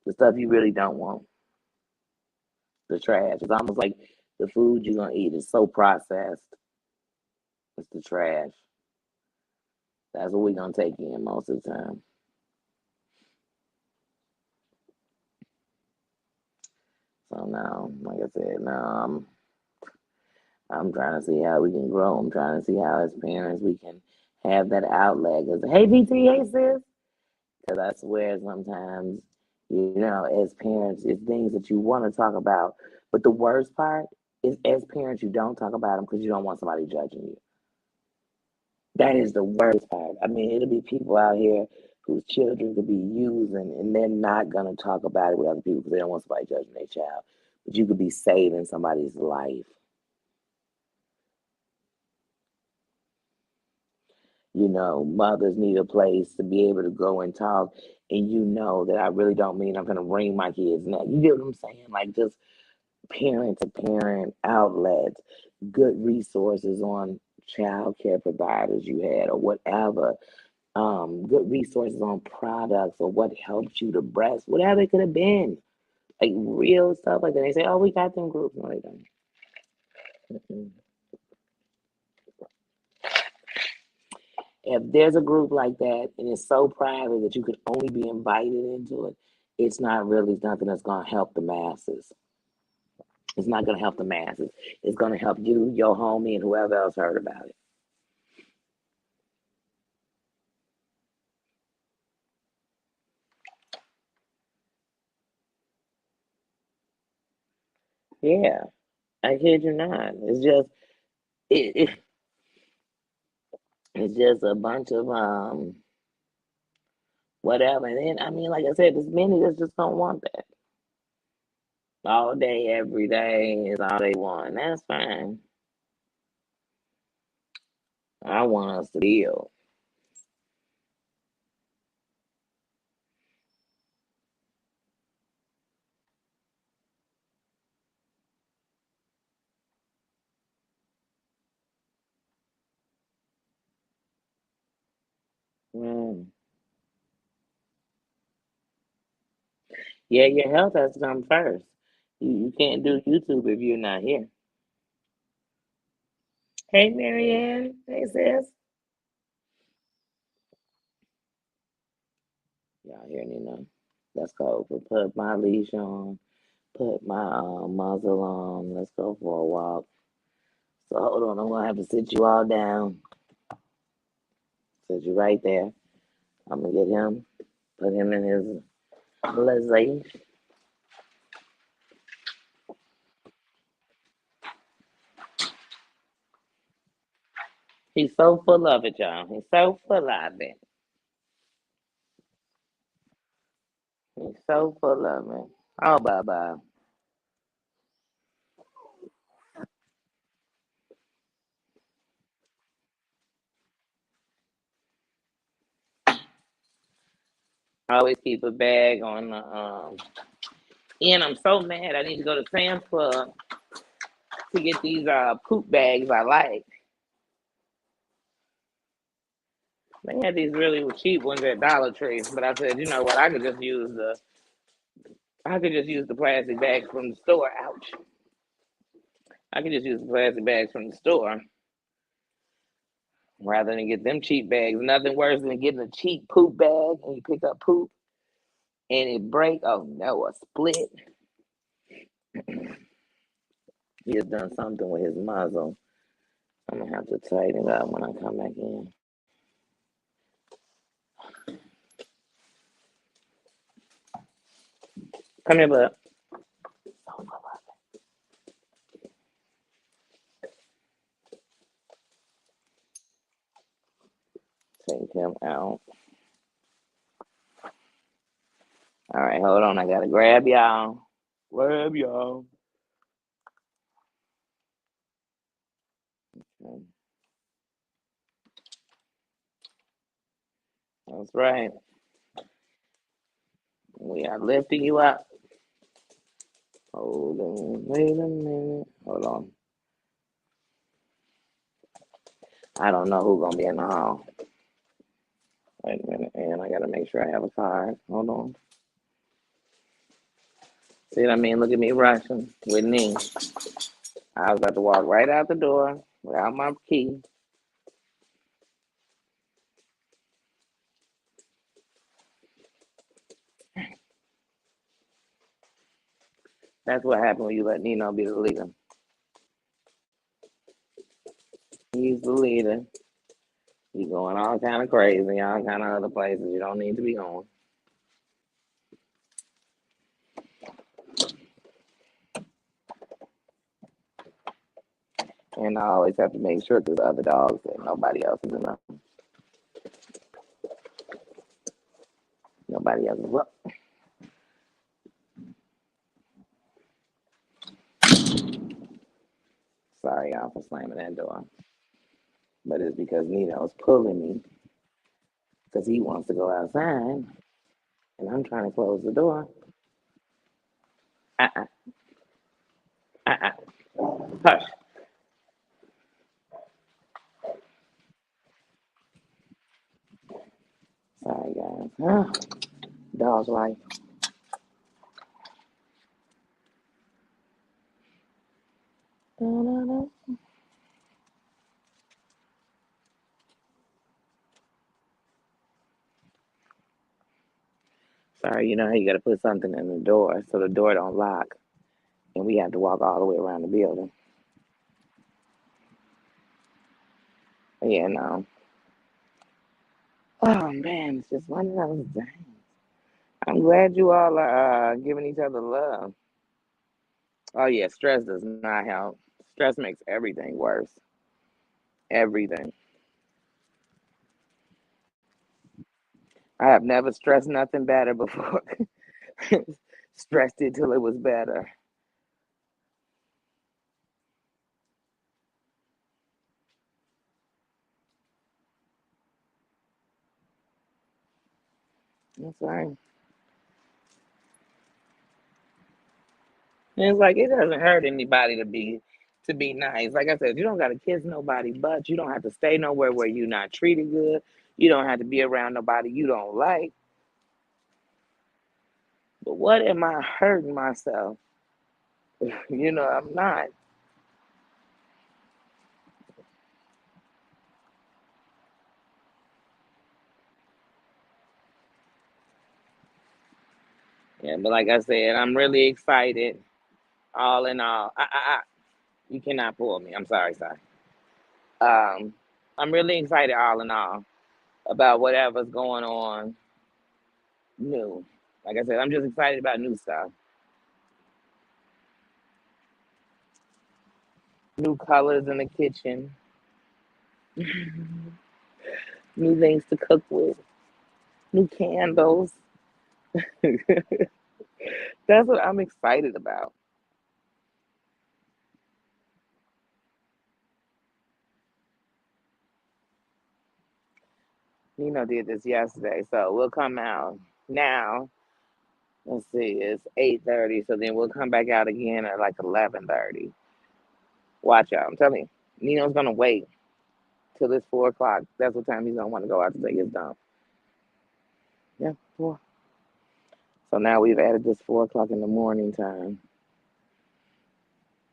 The stuff you really don't want. The trash. It's almost like the food you're going to eat is so processed. It's the trash. That's what we're going to take in most of the time. So now, like I said, now I'm trying to see how we can grow. I'm trying to see how, as parents, we can have that outlet. Cause hey, PT, hey, sis. Because I swear sometimes, as parents, it's things that you want to talk about. But the worst part is, as parents, you don't talk about them because you don't want somebody judging you. That is the worst part. I mean, it'll be people out here whose children could be using, and they're not going to talk about it with other people because they don't want somebody judging their child. But you could be saving somebody's life. Mothers need a place to be able to go and talk, and that I really don't mean I'm going to bring my kids now. You get what I'm saying? Like just parent to parent outlets, good resources on child care providers you had or whatever, good resources on products or what helps you to breast, whatever it could have been. Like real stuff like that. They say, oh, we got them groups. No, they don't. Mm-mm. If there's a group like that and it's so private that you can only be invited into it, it's not really nothing that's going to help the masses. It's not going to help the masses. It's going to help you, your homie, and whoever else heard about it. Yeah, I kid you not. It, it's just a bunch of whatever. And then I mean, like I said, there's many that just don't want that. All day, every day is all they want. And that's fine. I want us to build. Mm. Yeah, your health has to come first. You can't do YouTube if you're not here. Hey, Marianne. Hey, sis. Y'all hear me now? Let's go. Put my leash on. Put my muzzle on. Let's go for a walk. So hold on. I'm gonna have to sit you all down. Sit you right there. I'm gonna get him. Put him in his leash. He's so full of it, y'all. He's so full of it. He's so full of it. Oh, bye bye. I always keep a bag on the and I'm so mad. I need to go to Sam's Club to get these poop bags I like. They had these really cheap ones at Dollar Tree, but I said, you know what? I could just use the plastic bags from the store. Ouch! I could just use the plastic bags from the store rather than get them cheap bags. Nothing worse than getting a cheap poop bag and you pick up poop and it break. Oh no, a split. He has done something with his muzzle. I'm gonna have to tighten it up when I come back in. Come here, bud. Take him out. All right, hold on. I gotta grab y'all. Grab y'all. Okay. That's right. We are lifting you up. Hold on. Wait a minute. Hold on. I don't know who's gonna be in the hall. Wait a minute, and I gotta make sure I have a card. Hold on. See what I mean? Look at me rushing with me. I was about to walk right out the door without my key. That's what happened when you let Nino be the leader. He's the leader. You going all kind of crazy, all kind of other places you don't need to be going. And I always have to make sure through the other dogs that nobody else is in the nobody else is up. Sorry y'all for slamming that door. But it's because Nino's pulling me because he wants to go outside and I'm trying to close the door. Uh-uh. Uh-uh. Hush. Sorry guys. Dog's life. Da-da-da. Sorry, you know how you gotta put something in the door so the door don't lock and we have to walk all the way around the building. Yeah, no. Oh man, it's just one of those days. I'm glad you all are giving each other love. Oh yeah, stress does not help. Stress makes everything worse. Everything. I have never stressed nothing better before. Stressed it till it was better. That's right. And it's like it doesn't hurt anybody to be nice. Like I said, you don't gotta kiss nobody, but you don't have to stay nowhere where you're not treated good. You don't have to be around nobody you don't like. But what am I hurting myself? I'm not. Yeah, but like I said, I'm really excited. All in all, you cannot pull me. I'm sorry, sorry. Um, I'm really excited, all in all, about whatever's going on new. Like I said, I'm just excited about new stuff, new colors in the kitchen, new things to cook with, new candles. That's what I'm excited about. Nino did this yesterday, so we'll come out now. Let's see, it's 8:30, so then we'll come back out again at like 11:30. Watch out! I'm telling you, Nino's gonna wait till it's 4 o'clock. That's what time he's gonna want to go out to take his dump. Yeah, 4. So now we've added this 4 o'clock in the morning time,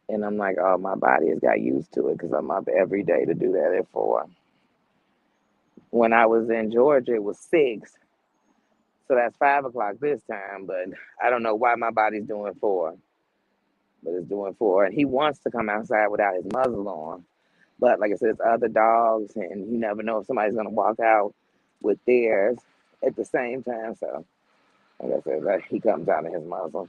and I'm like, oh, my body has got used to it because I'm up every day to do that at 4. When I was in Georgia, it was 6, so that's 5 o'clock this time. But I don't know why my body's doing 4, but it's doing 4, and he wants to come outside without his muzzle on. But like I said, it's other dogs, and you never know if somebody's gonna walk out with theirs at the same time. So, like I said, he comes out in his muzzle.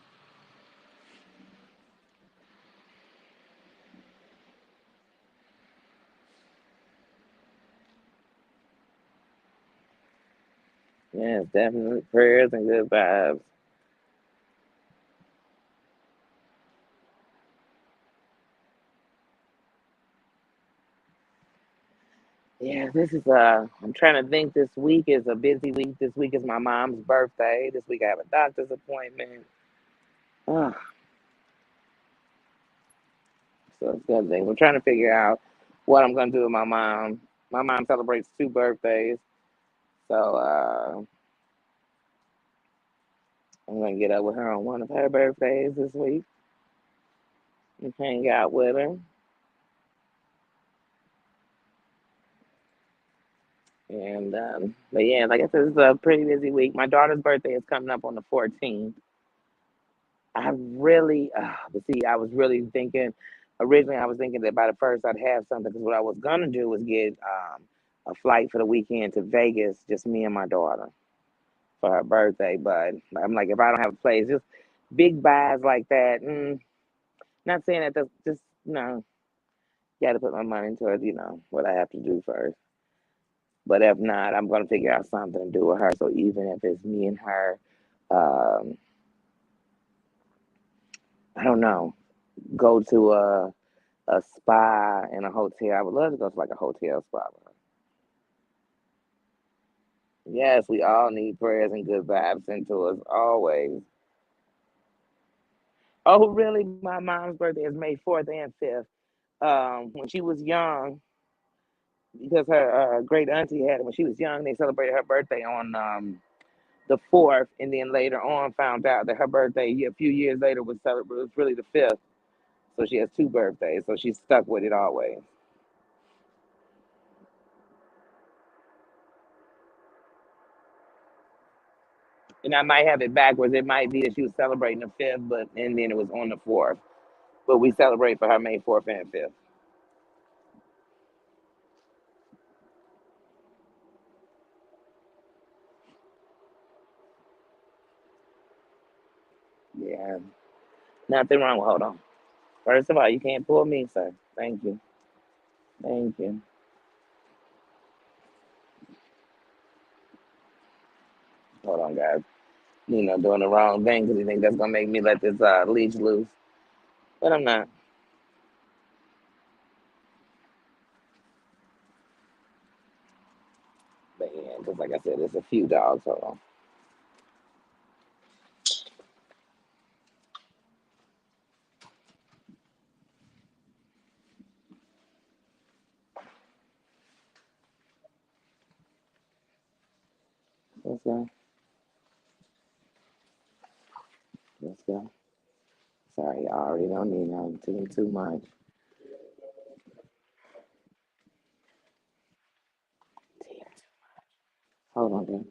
Yes, definitely prayers and good vibes. Yeah, this is I'm trying to think. This week is a busy week. This week is my mom's birthday. This week I have a doctor's appointment. Oh, so it's good thing. We're trying to figure out what I'm gonna do with my mom. My mom celebrates 2 birthdays, so I'm gonna get up with her on one of her birthdays this week and hang out with her. And but yeah, like I said, it's a pretty busy week. My daughter's birthday is coming up on the 14th. I really, but see, I was really thinking. Originally, I was thinking that by the first I'd have something because what I was gonna do was get a flight for the weekend to Vegas, just me and my daughter for her birthday. But I'm like, if I don't have a place, just big buys like that. Not saying that, just got to put my money towards what I have to do first. But if not, I'm gonna figure out something to do with her. So even if it's me and her, um, I don't know, go to a spa and a hotel. I would love to go to like a hotel spa with her. Yes, we all need prayers and good vibes sent to us always. Oh, really? My mom's birthday is May 4th and 5th. When she was young, because her great auntie had it when she was young, they celebrated her birthday on the 4th, and then later on found out that her birthday a few years later was really the 5th. So she has 2 birthdays. So she's stuck with it always. And I might have it backwards. It might be that she was celebrating the 5th, but and then it was on the 4th. But we celebrate for her May 4th and 5th. Yeah, nothing wrong with. Hold on. First of all, you can't pull me, sir. Thank you. Thank you. Hold on, guys. Doing the wrong thing because you think that's gonna make me let this leash loose, but I'm not. But yeah, just like I said, there's a few dogs. Hold on. What's that? Let's go. Sorry, I already don't need nothing too much. Hold on, girl.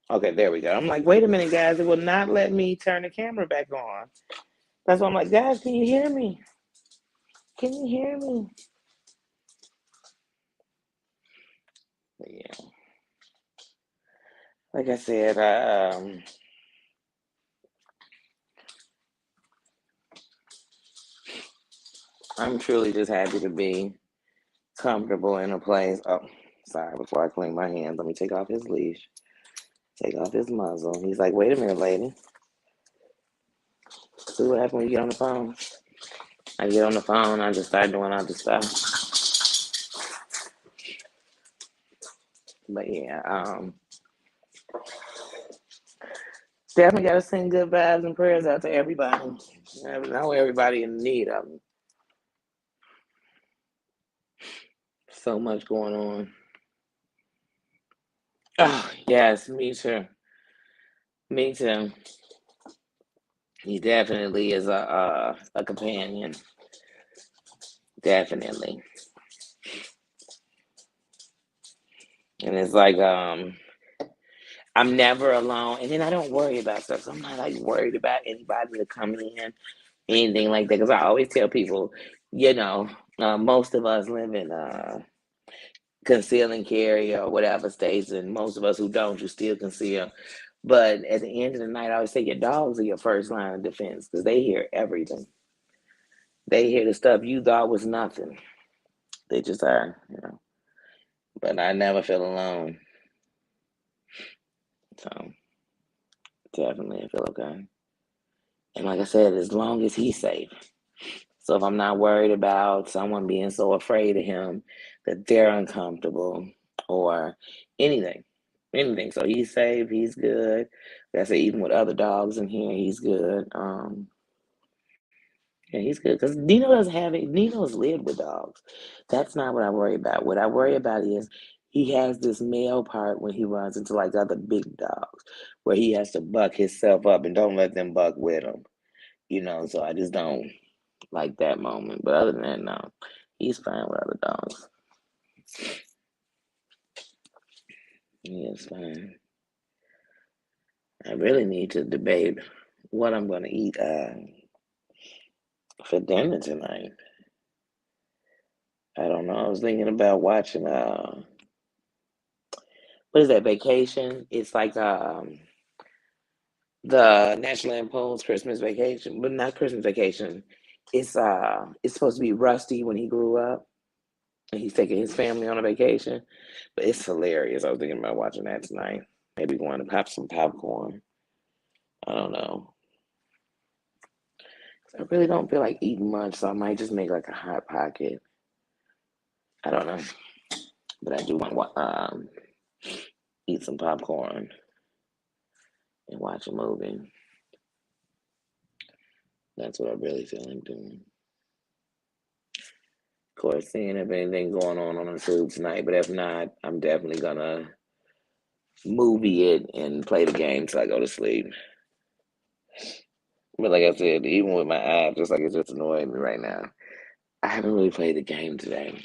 Okay, there we go. I'm like, wait a minute, guys. It will not let me turn the camera back on. That's why I'm like, guys, can you hear me? Can you hear me? But yeah, like I said, I'm truly just happy to be comfortable in a place. Oh, sorry. Before I clean my hands, let me take off his leash, take off his muzzle. He's like, wait a minute, lady. See what happens when you get on the phone? I get on the phone, I just start doing other stuff. But yeah, definitely got to send good vibes and prayers out to everybody. I know everybody in need of them. So much going on. Oh, yes, me too. Me too. He definitely is a companion. Definitely. And it's like I'm never alone, and then I don't worry about stuff. So I'm not like worried about anybody to come in, anything like that. Because I always tell people, you know, most of us live in conceal and carry or whatever states, and most of us who don't, you still conceal. But at the end of the night, I always say your dogs are your first line of defense because they hear everything. They hear the stuff you thought was nothing. They just are, you know. But I never feel alone. So definitely I feel okay. And like I said, as long as he's safe. So if I'm not worried about someone being so afraid of him that they're uncomfortable or anything, anything. So he's safe, he's good. Like I said, even with other dogs in here, he's good. Yeah, he's good because Nino doesn't have it. Nino's lived with dogs. That's not what I worry about. What I worry about is he has this male part when he runs into like other big dogs where he has to buck himself up and don't let them buck with him. So I just don't like that moment. But other than that, no, he's fine with other dogs. He is fine. I really need to debate what I'm going to eat for dinner tonight. I don't know. I was thinking about watching what is that vacation? It's like the National Lampoon's Christmas Vacation, but not Christmas Vacation. It's supposed to be Rusty when he grew up and he's taking his family on a vacation. But it's hilarious. I was thinking about watching that tonight. Maybe going to pop some popcorn. I don't know. I really don't feel like eating much, so I might just make like a hot pocket. I don't know, but I do want to eat some popcorn and watch a movie. That's what I really feel like doing. Of course, seeing if anything going on the tube tonight, but if not, I'm definitely gonna movie it and play the game till I go to sleep. But like I said, even with my app, just like it's just annoying me right now. I haven't really played the game today.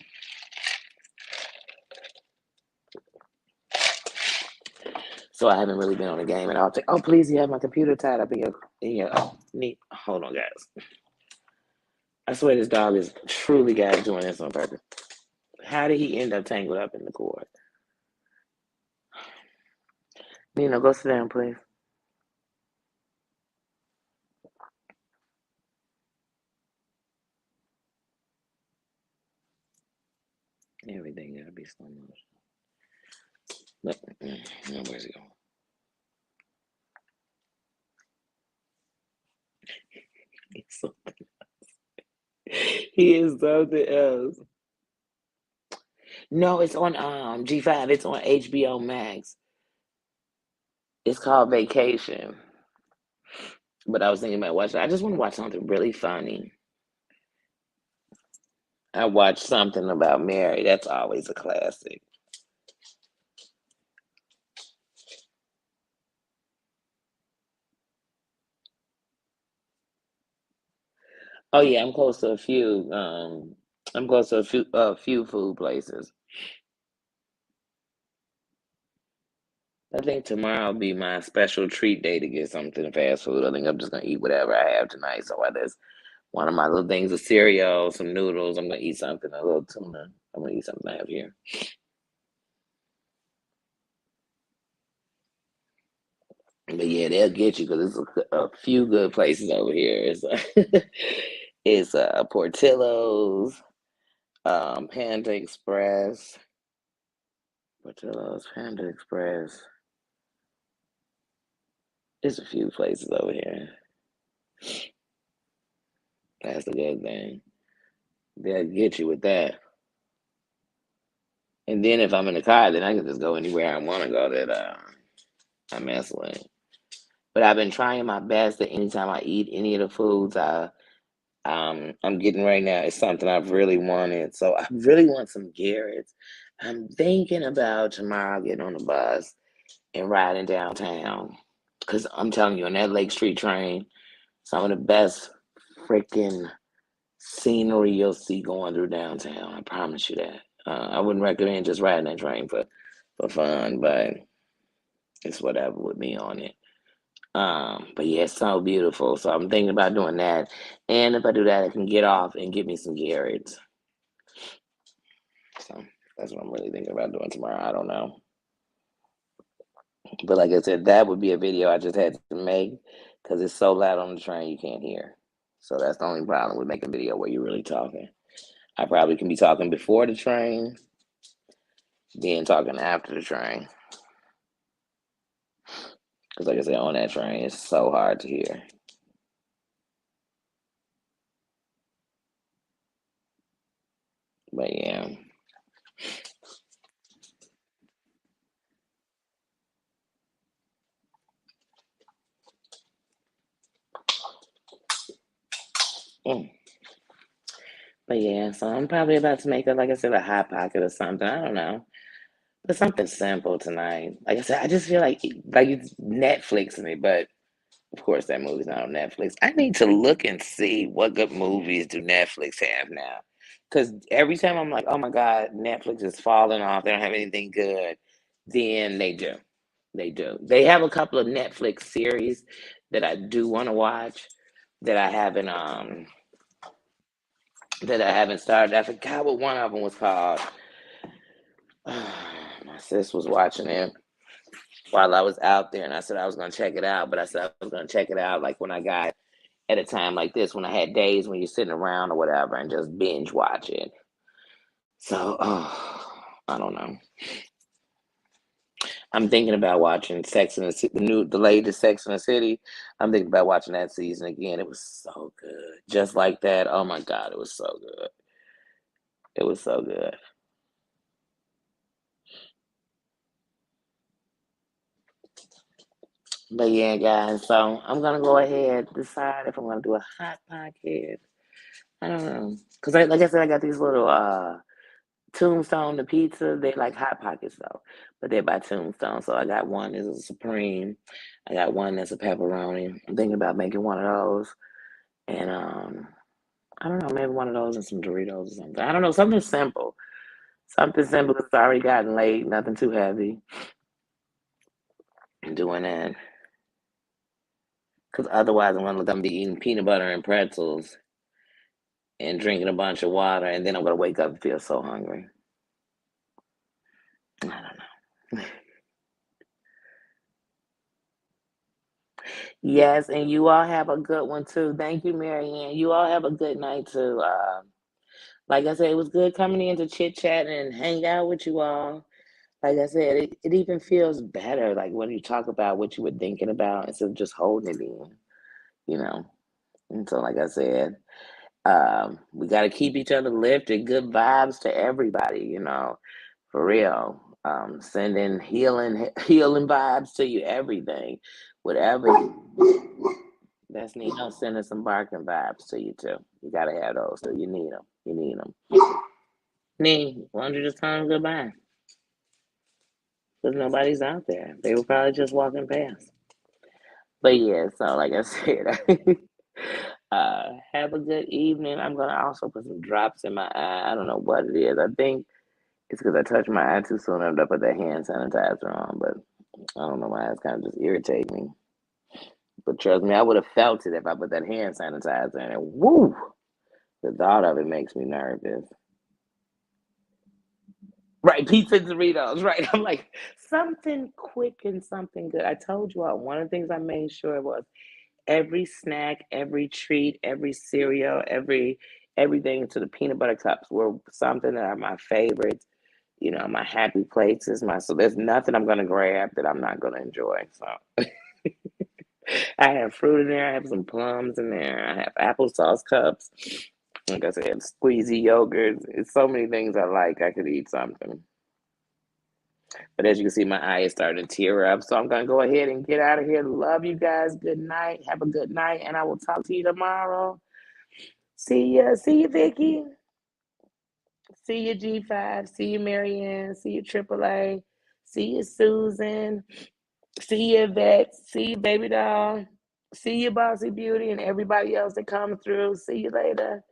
So I haven't really been on the game and I'll say, oh please, you have my computer tied up in your oh, neat. Hold on guys. I swear this dog is truly guys doing this on purpose. How did he end up tangled up in the cord? Nina, go sit down, please. Everything gotta be slow motion. But, where's he going? He's something. He is something else. No, it's on G5. It's on HBO Max. It's called Vacation. But I was thinking about watching. I just want to watch something really funny. I watched something about Mary. That's always a classic. Oh yeah, I'm close to a few. I'm close to a few food places. I think tomorrow will be my special treat day to get something fast food. I think I'm just gonna eat whatever I have tonight. So I just one of my little things of cereal, some noodles. I'm gonna eat something, a little tuna. I'm gonna eat something I have here. But yeah, they'll get you because there's a few good places over here. It's Portillo's, Panda Express, Portillo's, Panda Express. There's a few places over here. That's the good thing. They'll get you with that. And then if I'm in the car, then I can just go anywhere I want to go that I mess with. But I've been trying my best that anytime I eat any of the foods I'm getting right now is something I've really wanted. So I really want some Garrett's. I'm thinking about tomorrow getting on the bus and riding downtown. Cause I'm telling you, on that Lake Street train, some of the best freaking scenery you'll see going through downtown. I promise you that. I wouldn't recommend just riding that train for fun, but it's whatever with me on it. But yeah, it's so beautiful. So I'm thinking about doing that. And if I do that, I can get off and get me some Garrett's. So that's what I'm really thinking about doing tomorrow. I don't know. But like I said, that would be a video I just had to make because it's so loud on the train you can't hear. So that's the only problem with making a video where you're really talking. I probably can be talking before the train, then talking after the train. Because like I said, on that train, it's so hard to hear. But yeah. Mm. But yeah, so I'm probably about to make a, like I said, a hot pocket or something. I don't know. But something simple tonight. Like I said, I just feel like it's Netflixing it, but of course that movie's not on Netflix. I need to look and see what good movies do Netflix have now. Cause every time I'm like, oh my God, Netflix is falling off. They don't have anything good. Then they do. They do. They have a couple of Netflix series that I do want to watch that I haven't started. I forgot what one of them was called. My sis was watching it while I was out there, and I said I was gonna check it out. But I said I was gonna check it out like when I got at a time like this, when I had days when you're sitting around or whatever and just binge watch it. So, I don't know. I'm thinking about watching Sex and the City, the latest Sex and the City. I'm thinking about watching that season again. It was so good, just like that. Oh my God, it was so good. It was so good. But yeah, guys. So I'm gonna go ahead decide if I'm gonna do a hot pocket. I don't know, cause like I said, I got these little Tombstone the pizza. They like hot pockets though, but they're by Tombstone. So I got one that's a supreme. I got one that's a pepperoni. I'm thinking about making one of those, and I don't know, maybe one of those and some Doritos or something. I don't know, something simple. Something simple 'cause it's already gotten late. Nothing too heavy. I'm doing that because otherwise I'm gonna be eating peanut butter and pretzels and drinking a bunch of water, and then I'm gonna wake up and feel so hungry. I don't know. Yes, and you all have a good one too. Thank you, Marianne. You all have a good night too. Like I said, it was good coming in to chit chat and hang out with you all. Like I said, it even feels better, like when you talk about what you were thinking about instead of just holding it in, you know. And so, like I said, we got to keep each other lifted, good vibes to everybody, for real. Sending healing vibes to you, everything, whatever. That's Nino sending some barking vibes to you too. You got to have those too. You need them. You need them. Nee, why don't you just tell them goodbye? Because nobody's out there. They were probably just walking past. But yeah, so like I said, have a good evening. I'm gonna also put some drops in my eye. I don't know what it is. I think it's because I touched my eye too soon. I ended up with that hand sanitizer on, but I don't know why it's kind of just irritating me. But trust me, I would have felt it if I put that hand sanitizer in it. Woo! The thought of it makes me nervous. Right, pizza and Doritos. Right, I'm like something quick and something good. I told you all one of the things I made sure was every snack, every treat, every cereal, everything to the peanut butter cups were something that are my favorites. My happy places. So there's nothing I'm gonna grab that I'm not gonna enjoy. So I have fruit in there. I have some plums in there. I have applesauce cups. Like I said, squeezy yogurt. It's so many things I like. I could eat something. But as you can see, my eye is starting to tear up. So I'm going to go ahead and get out of here. Love you guys. Good night. Have a good night. And I will talk to you tomorrow. See ya. See you, Vicky. See you, G5. See you, Marianne. See you, AAA. See you, Susan. See you, Vet. See you, Baby Doll. See you, Bossy Beauty, and everybody else that comes through. See you later.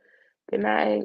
Good night.